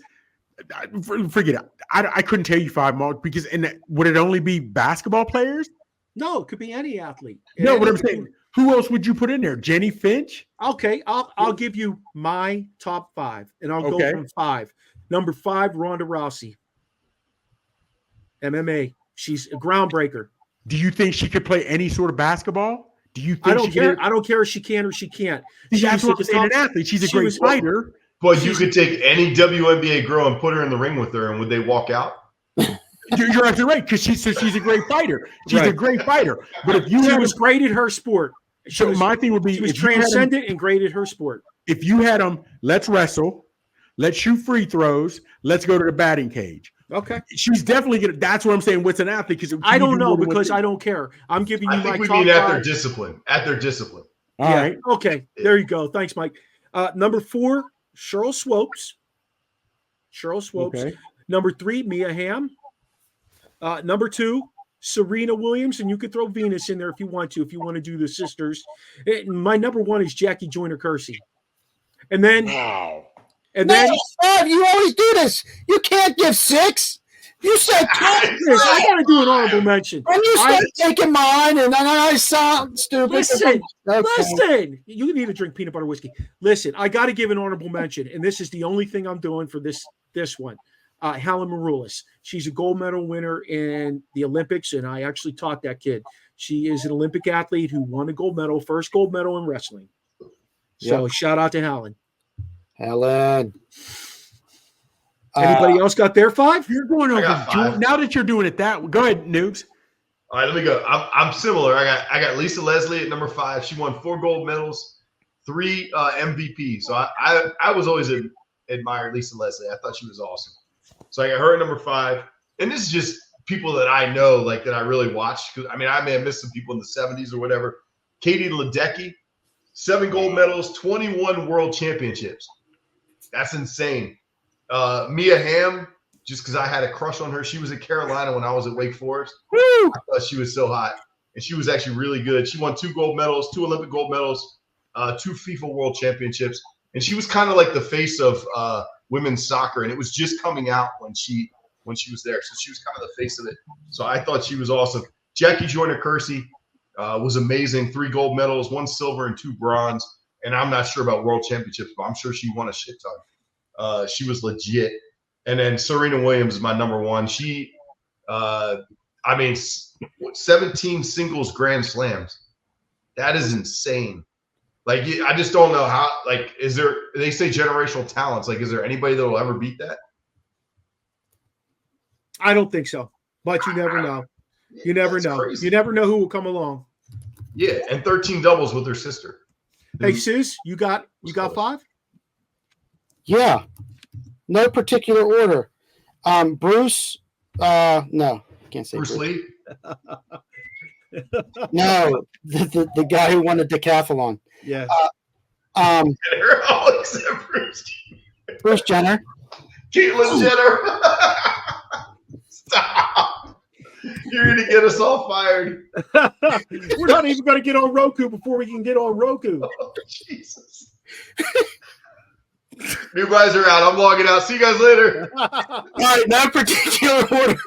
forget it. I couldn't tell you 5 more because would it only be basketball players? No, it could be any athlete. No, what I'm saying, who else would you put in there? Jenny Finch? Okay, I'll give you my top 5, and I'll go from 5. Number 5, Ronda Rousey. MMA. She's a groundbreaker. Do you think she could play any sort of basketball? Do you think I don't care. I don't care if she can or she can't. That's what I'm saying, an athlete. She's a great fighter. But you could take any WNBA girl and put her in the ring with her, and would they walk out? You're absolutely right, because she's a great fighter. She's a great fighter. But if she was great at her sport. My thing would be she was transcendent and great at her sport. If you had them, let's wrestle, let's shoot free throws, let's go to the batting cage. Okay. She's definitely gonna. That's what I'm saying. What's an athlete? Because I don't know because I don't care. I'm giving you my top 5. I think we mean at their discipline. At their discipline. All right. Okay. There you go. Thanks, Mike. Number 4, Cheryl Swopes. Okay. Number 3, Mia Hamm. Number 2, Serena Williams, and you could throw Venus in there if you want to do the sisters. My number 1 is Jackie Joyner-Kersee. And then, Wow. and then you always do this. You can't give 6. You said I got to do an honorable mention. And you start taking mine, and then I sound stupid. Listen, you need to drink peanut butter whiskey. Listen, I got to give an honorable mention, and this is the only thing I'm doing for this one. Helen Maroulis. She's a gold medal winner in the Olympics, and I actually taught that kid. She is an Olympic athlete who won a gold medal, first gold medal in wrestling. So shout out to Helen. Anybody else got their 5? You're going over now that you're doing it that. Go ahead, Noobs. All right, let me go. I'm similar. I got Lisa Leslie at number 5. She won 4 gold medals, 3 MVP. So I was always admired Lisa Leslie. I thought she was awesome. So I got her at number 5. And this is just people that I know, like that I really watched. Because I mean, I may have missed some people in the 70s or whatever. Katie Ledecky, 7 gold medals, 21 world championships. That's insane. Mia Hamm, just because I had a crush on her. She was at Carolina when I was at Wake Forest. Woo! I thought she was so hot. And she was actually really good. She won 2 gold medals, 2 Olympic gold medals, 2 FIFA World Championships. And she was kind of like the face of women's soccer. And it was just coming out when she was there. So she was kind of the face of it. So I thought she was awesome. Jackie Joyner-Kersee was amazing. 3 gold medals, 1 silver and 2 bronze. And I'm not sure about world championships, but I'm sure she won a shit ton. She was legit. And then Serena Williams is my number 1. She, 17 singles Grand Slams. That is insane. Like, I just don't know how, like, they say generational talents. Like, is there anybody that will ever beat that? I don't think so, but you never know. You never know. Crazy. You never know who will come along. Yeah, and 13 doubles with her sister. Hey, Sis, you got 5? Yeah. No particular order. Bruce, no, can't say Bruce Lee. No, the guy who won the decathlon. Yeah. Bruce Jenner. Caitlyn Jenner. Stop. You're going to get us all fired. We're not even going to get on Roku before we can get on Roku. Oh, Jesus. New guys are out. I'm logging out. See you guys later. All right, no particular order.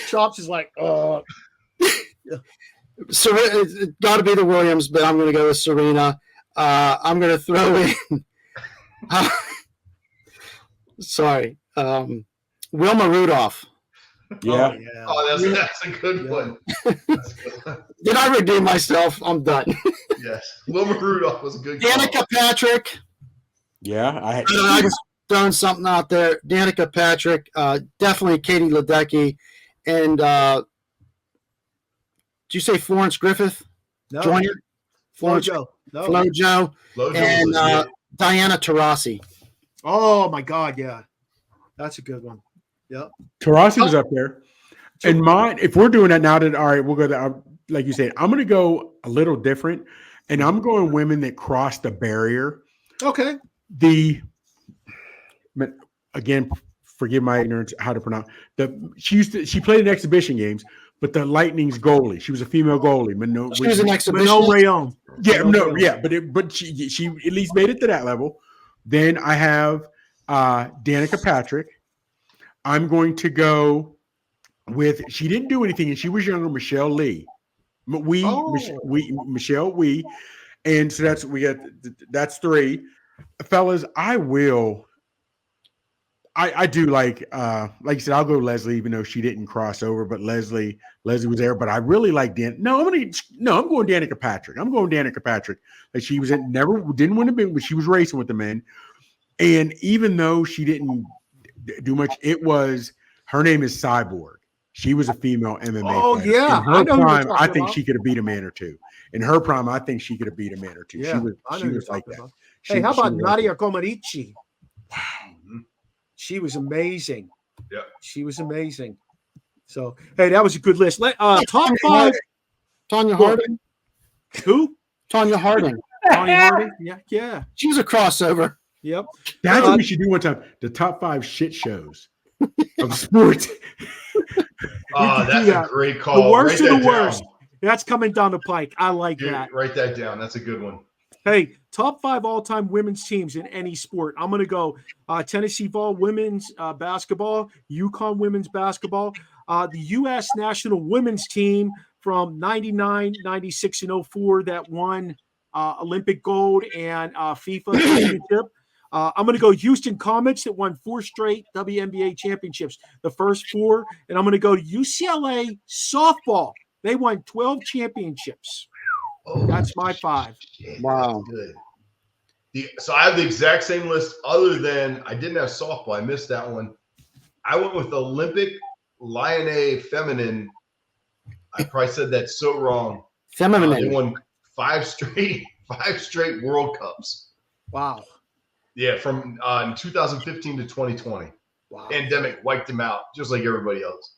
Chops is like, So it's got to be the Williams, but I'm going to go with Serena. I'm going to throw in. Sorry, Wilma Rudolph. Yeah. Oh, that's a good one. Did I redeem myself? I'm done. Yes, Wilma Rudolph was a good. Danica Patrick. Yeah, I just throwing something out there. Danica Patrick, definitely Katie Ledecky, and did you say Florence Griffith? No. Joyner? Flojo. No. Flojo. And Diana Taurasi. Oh my God, yeah, that's a good one. Yep. Taurasi was up there. And mine, if we're doing that now, that all right, we'll go there. Like you said, I'm going to go a little different, and I'm going women that cross the barrier. Okay. Again, forgive my ignorance how to pronounce she played in exhibition games, but the Lightning's goalie, she was a female goalie. She was an exhibition. Rayon. Yeah, but she at least made it to that level. Then I have Danica Patrick. I'm going to go with, she didn't do anything, and she was younger, Michelle Lee. Michelle Wee. And so that's 3. Fellas, I do like you said, I'll go Leslie, even though she didn't cross over, but Leslie was there. But I really like I'm going Danica Patrick. I'm going Danica Patrick. Like, she was didn't win a big, but she was racing with the men. And even though she didn't do much, her name is Cyborg. She was a female MMA. Oh, fighter. yeah. In her prime, I think she could have beat a man or 2. In her prime, I think she could have beat a man or 2. Yeah, she was like that. Hey, how about Nadia Comaneci? Wow. She was amazing. Yeah. She was amazing. So, hey, that was a good list. Top 5. Tonya Harding. Who? Tonya Harding. Tonya Harding. Yeah. She was a crossover. Yep. That's what we should do one time. The top 5 shit shows of sports. That's a great call. The worst of the worst. That's coming down the pike. I like that. Write that down. That's a good one. Hey, top 5 all-time women's teams in any sport. I'm going to go Tennessee Vol women's basketball, UConn women's basketball, the U.S. national women's team from 99, 96, and 04 that won Olympic gold and FIFA championship. I'm going to go Houston Comets that won 4 straight WNBA championships, the first 4. And I'm going to go to UCLA softball. They won 12 championships. Oh, that's my 5. Shit, wow. Good. So I have the exact same list other than I didn't have softball. I missed that one. I went with Olympic Lyonnais feminine. I probably said that so wrong. Feminine. They won 5 straight World Cups. Wow. Yeah, from 2015 to 2020. Wow. Pandemic wiped them out, just like everybody else.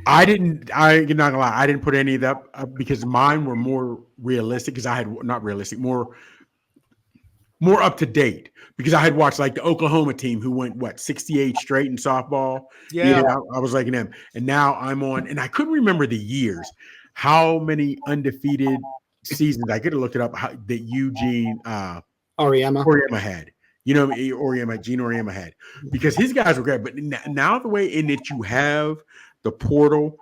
I'm not gonna lie, I didn't put any of that up because mine were more realistic because I had not realistic, more up to date because I had watched like the Oklahoma team who went 68 straight in softball. Yeah. I was liking them. And now I'm on, and I couldn't remember the years, how many undefeated seasons. I could have looked it up that Eugene Oriema had. You know, Gene Oriema had, because his guys were great. But now the way in that you have the portal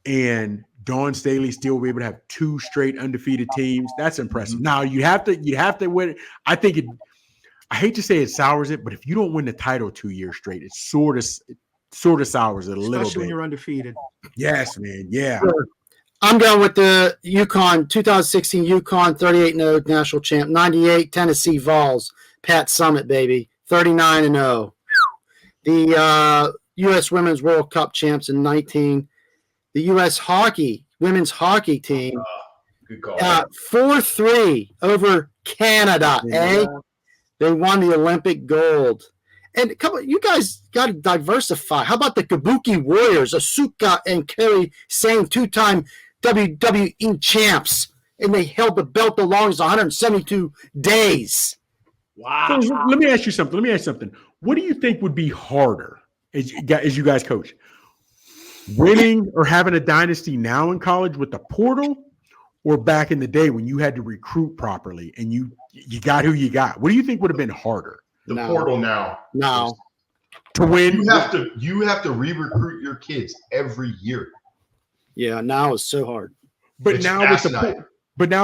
and Dawn Staley still will be able to have 2 straight undefeated teams, that's impressive. Now you have to win. I think I hate to say it sours it, but if you don't win the title 2 years straight, it sort of sours it a little bit. Especially when you're undefeated. Yes, man. Yeah. I'm going with the UConn 2016 UConn 38-0 national champ, 98 Tennessee Vols, Pat Summitt, baby, 39-0. The U.S. Women's World Cup champs in 19. The U.S. women's hockey team, good call. 4-3 over Canada. They won the Olympic gold. And come on, you guys got to diversify. How about the Kabuki Warriors, Asuka and Kerry Sane, 2-time WWE champs, and they held the belt the longest, 172 days. Wow. So let me ask you something. What do you think would be harder as you guys coach? Winning or having a dynasty now in college with the portal, or back in the day when you had to recruit properly and you got who you got? What do you think would have been harder? The portal now. No. To win, you have to re-recruit your kids every year. Yeah, now it's so hard. But now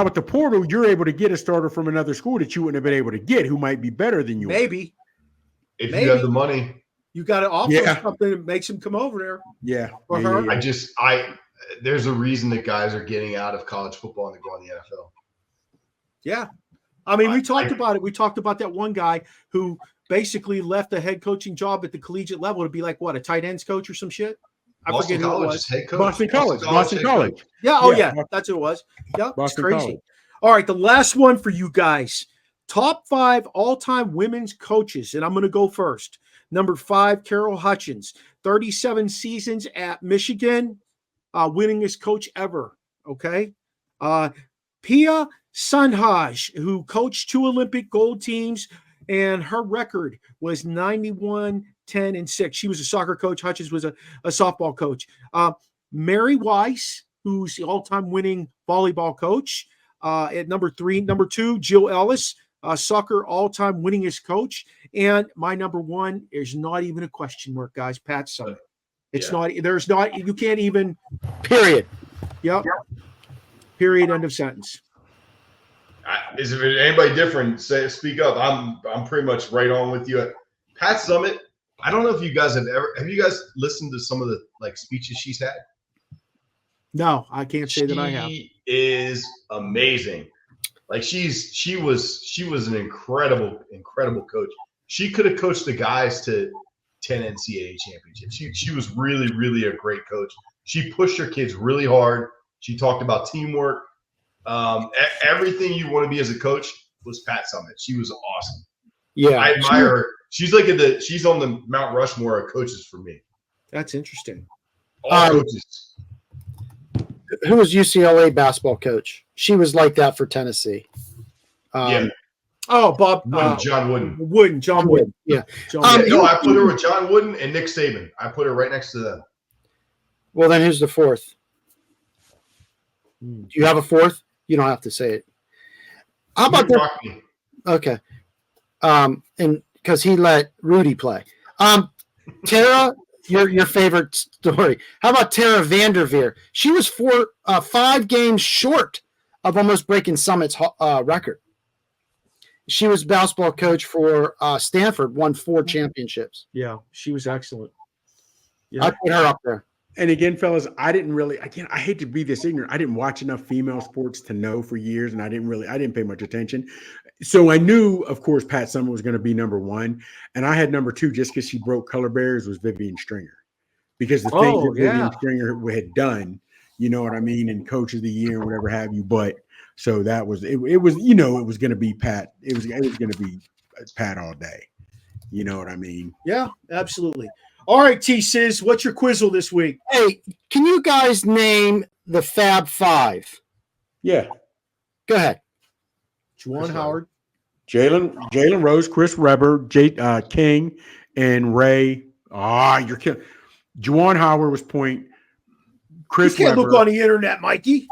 with the portal, you're able to get a starter from another school that you wouldn't have been able to get, who might be better than you. Maybe. If you have the money. You got to offer something that makes him come over there. Yeah. For her. There's a reason that guys are getting out of college football and they're going to the NFL. Yeah. I mean, we talked about it. We talked about that one guy who basically left a head coaching job at the collegiate level to be like, what, a tight ends coach or some shit? I forget who it was. Head coach. Boston College. Yeah. Oh, yeah. That's who it was. Yeah. It's crazy. College. All right. The last one for you guys. Top 5 all-time women's coaches. And I'm going to go first. Number 5, Carol Hutchins, 37 seasons at Michigan, winningest coach ever. Okay. Pia Sundhage, who coached 2 Olympic gold teams, and her record was 91, 10, and 6. She was a soccer coach. Hutchins was a softball coach. Mary Weiss, who's the all-time winning volleyball coach, at number 3. Number 2, Jill Ellis, soccer all-time winningest coach. And my number 1 is not even a question mark, guys. Pat Summitt. It's not. There's not. You can't even. Period. Yep. Period. End of sentence. Is there anybody different? Speak up. I'm pretty much right on with you. Pat Summitt. I don't know if you guys have you guys listened to some of the speeches she's had? No, I can't say that I have. She is amazing. She was an incredible coach. She could have coached the guys to 10 NCAA championships. She was really, really a great coach. She pushed her kids really hard. She talked about teamwork. Everything you want to be as a coach was Pat Summitt. She was awesome. Yeah, I admire her. She's she's on the Mount Rushmore of coaches for me. That's interesting. All coaches. Who was UCLA basketball coach? She was like that for Tennessee. Yeah. Oh, Bob. John Wooden. John Wooden. Yeah. No, I put her with John Wooden and Nick Saban. I put her right next to them. Well, then who's the fourth? Do you have a fourth? You don't have to say it. How about Mitt that? Romney. Okay. And because he let Rudy play. Tara, your favorite story. How about Tara Vanderveer? She was 5 games short of almost breaking Summit's record. She was basketball coach for Stanford, won 4 championships. Yeah, she was excellent. Yeah. I put her up there. And again, fellas, I hate to be this ignorant. I didn't watch enough female sports to know for years, and I didn't pay much attention. So I knew, of course, Pat Summitt was going to be number 1, and I had number 2 just because she broke color barriers was Vivian Stringer, because the things that Vivian Stringer had done, you know what I mean, and Coach of the Year and whatever have you. But so that was it was it was going to be Pat. It was going to be Pat all day. You know what I mean? Yeah, absolutely. All right, T-Sizz, what's your quizzle this week? Hey, can you guys name the Fab 5? Yeah. Go ahead. Juwan Howard. Jalen Rose, Chris Webber, King, and Ray. You're killing. Juwan Howard was point. Chris You can't Webber. look on the internet, Mikey.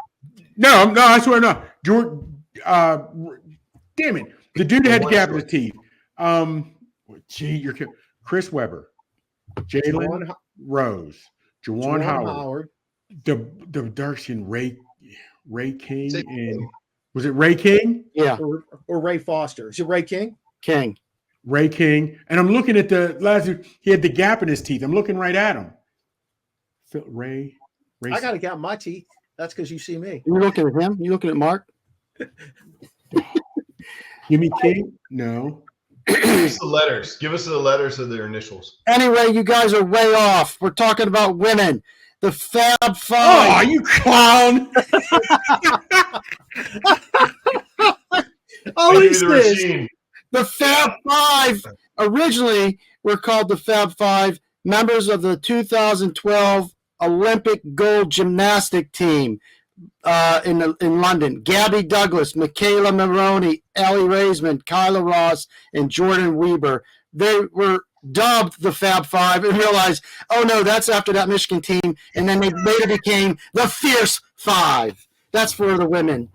No, I swear no. George, damn it. The dude that had the gap in his teeth. You're killing. Chris Webber. Jalen Rose, Juwan Howard, the dark skin Ray King, and was it Ray King? Yeah, or Ray Foster? Is it Ray King? Ray King, and I'm looking at the last dude. He had the gap in his teeth. I'm looking right at him. Ray. I got a gap in my teeth. That's because you see me. You looking at him? You looking at Mark? You mean King? No. Give us the letters. Give us the letters of their initials. Anyway, you guys are way off. We're talking about women. The Fab 5. Oh, you clown. The Fab 5 originally were called the Fab 5, members of the 2012 Olympic gold gymnastic team in London. Gabby Douglas, Michaela Maroney, Ellie Raisman, Kyla Ross, and Jordan Weber. They were dubbed the Fab 5 and realized, oh no, that's after that Michigan team. And then they later became the Fierce 5. That's for the women.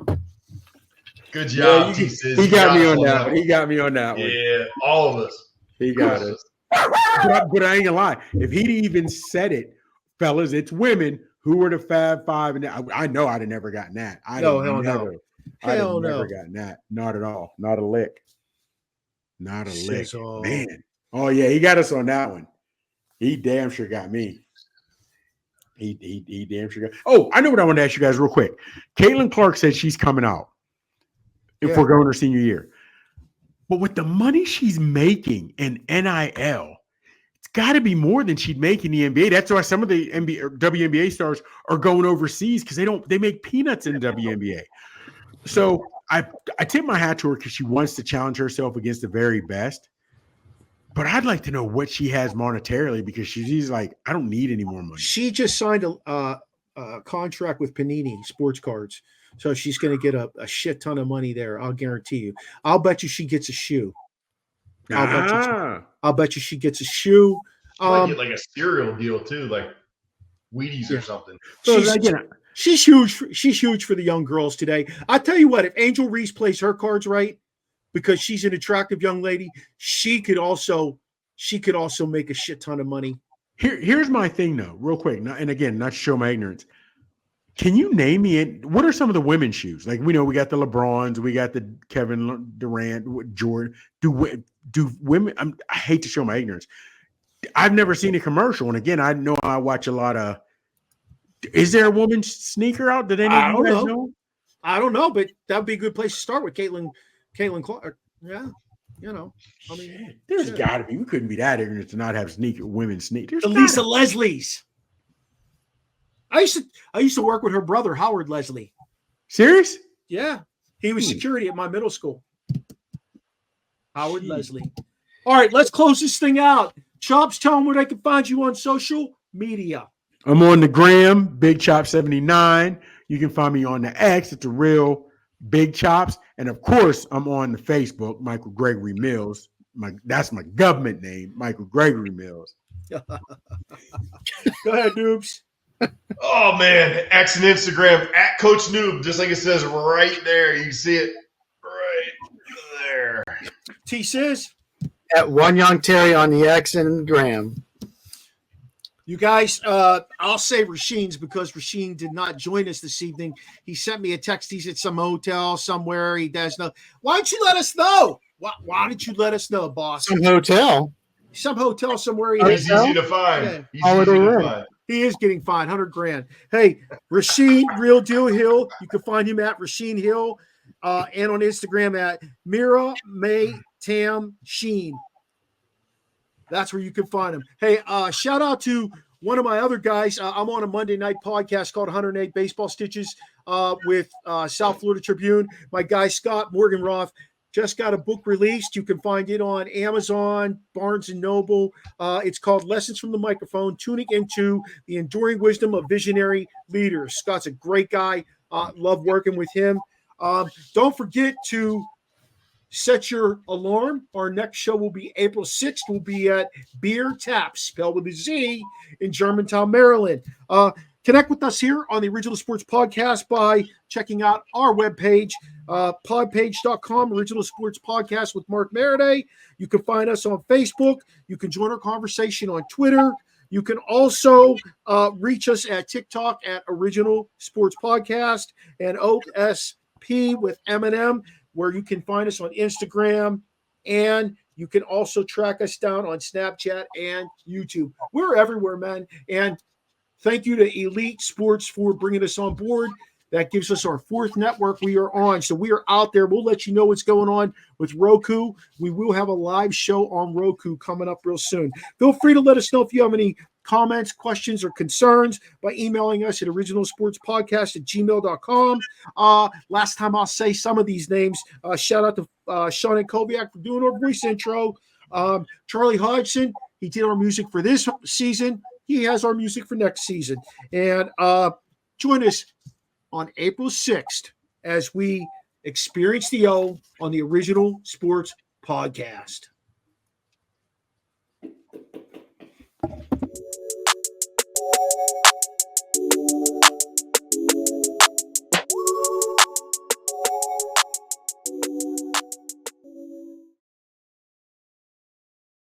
Good job, T-Sizz. He got me on that one. He got me on that one. Yeah, all of us. He got us. But I ain't gonna lie. If he'd even said it, fellas, it's women who were the Fab 5, and I know I'd have never gotten that. I'd have never gotten that. Not at all. Not a lick. Not a lick. Man. Oh yeah, he got us on that one. He damn sure got me. He damn sure got. Oh, I know what I want to ask you guys real quick. Caitlin Clark said she's coming out if we're going her senior year. But with the money she's making in NIL, it's got to be more than she'd make in the NBA. That's why some of the WNBA stars are going overseas because they make peanuts in the WNBA. So I tip my hat to her because she wants to challenge herself against the very best. But I'd like to know what she has monetarily because she's like, I don't need any more money. She just signed a contract with Panini Sports Cards. So she's going to get a shit ton of money there. I'll guarantee you. I'll bet you she gets a shoe. I'll bet you she gets a shoe. Get like a cereal deal too, like Wheaties or something. She's huge. She's huge for the young girls today. I tell you what, if Angel Reese plays her cards right, because she's an attractive young lady, she could also make a shit ton of money. Here's my thing though, real quick. And again, not to show my ignorance. Can you name me what are some of the women's shoes? Like we know we got the LeBrons, we got the Kevin Durant, Jordan. Do women? I hate to show my ignorance. I've never seen a commercial, and again, I know I watch a lot of. Is there a woman's sneaker out? Did any of you guys know? I don't know, but that would be a good place to start with Caitlin Clark. Yeah, you know. I mean, there's got to be. We couldn't be that ignorant to not have women's sneakers. Lisa Leslie's. I used to work with her brother, Howard Leslie. Serious? Yeah. He was security at my middle school. Howard Leslie. All right, let's close this thing out. Chops, tell them where they can find you on social media. I'm on the gram, Big Chop 79. You can find me on the X. It's a real Big Chops. And of course, I'm on the Facebook, Michael Gregory Mills. That's my government name, Michael Gregory Mills. Go ahead, Noobs. Oh man, X and Instagram at Coach Noob, just like it says right there. You can see it right there. T says at One Young Terry on the X and Gram. You guys, I'll say Rasheen's because Rasheen did not join us this evening. He sent me a text. He's at some hotel somewhere. He does know. Why don't you let us know? Why didn't you let us know, boss? Some hotel somewhere. He's easy to find. Yeah. He's easy to find. He is getting fined, $100,000. Hey, Rasheen, Real Deal Hill. You can find him at Rasheen Hill and on Instagram at Mira May Tam Sheen. That's where you can find him. Hey, shout out to one of my other guys. I'm on a Monday night podcast called 108 Baseball Stitches with South Florida Tribune. My guy, Scott Morganroth, just got a book released. You can find it on Amazon, Barnes & Noble. It's called Lessons from the Microphone, Tuning into the Enduring Wisdom of Visionary Leaders. Scott's a great guy. Love working with him. Don't forget to set your alarm. Our next show will be April 6th. We'll be at Beer Taps, spelled with a Z, in Germantown, Maryland. Connect with us here on the Original Sports Podcast by checking out our webpage, podpage.com, Original Sports Podcast with Mark Maradei. You can find us on Facebook. You can join our conversation on Twitter. You can also reach us at TikTok at Original Sports Podcast and OSP with M&M, where you can find us on Instagram, and you can also track us down on Snapchat and YouTube. We're everywhere, man. And thank you to Elite Sports for bringing us on board. That gives us our fourth network we are on. So we are out there. We'll let you know what's going on with Roku. We will have a live show on Roku coming up real soon. Feel free to let us know if you have any comments, questions, or concerns by emailing us at originalsportspodcast@gmail.com. Last time I'll say some of these names. Shout out to Sean and Kobiak for doing our voice intro. Charlie Hodgson, he did our music for this season. He has our music for next season. And join us on April 6th as we experience the O on the Original Sports Podcast.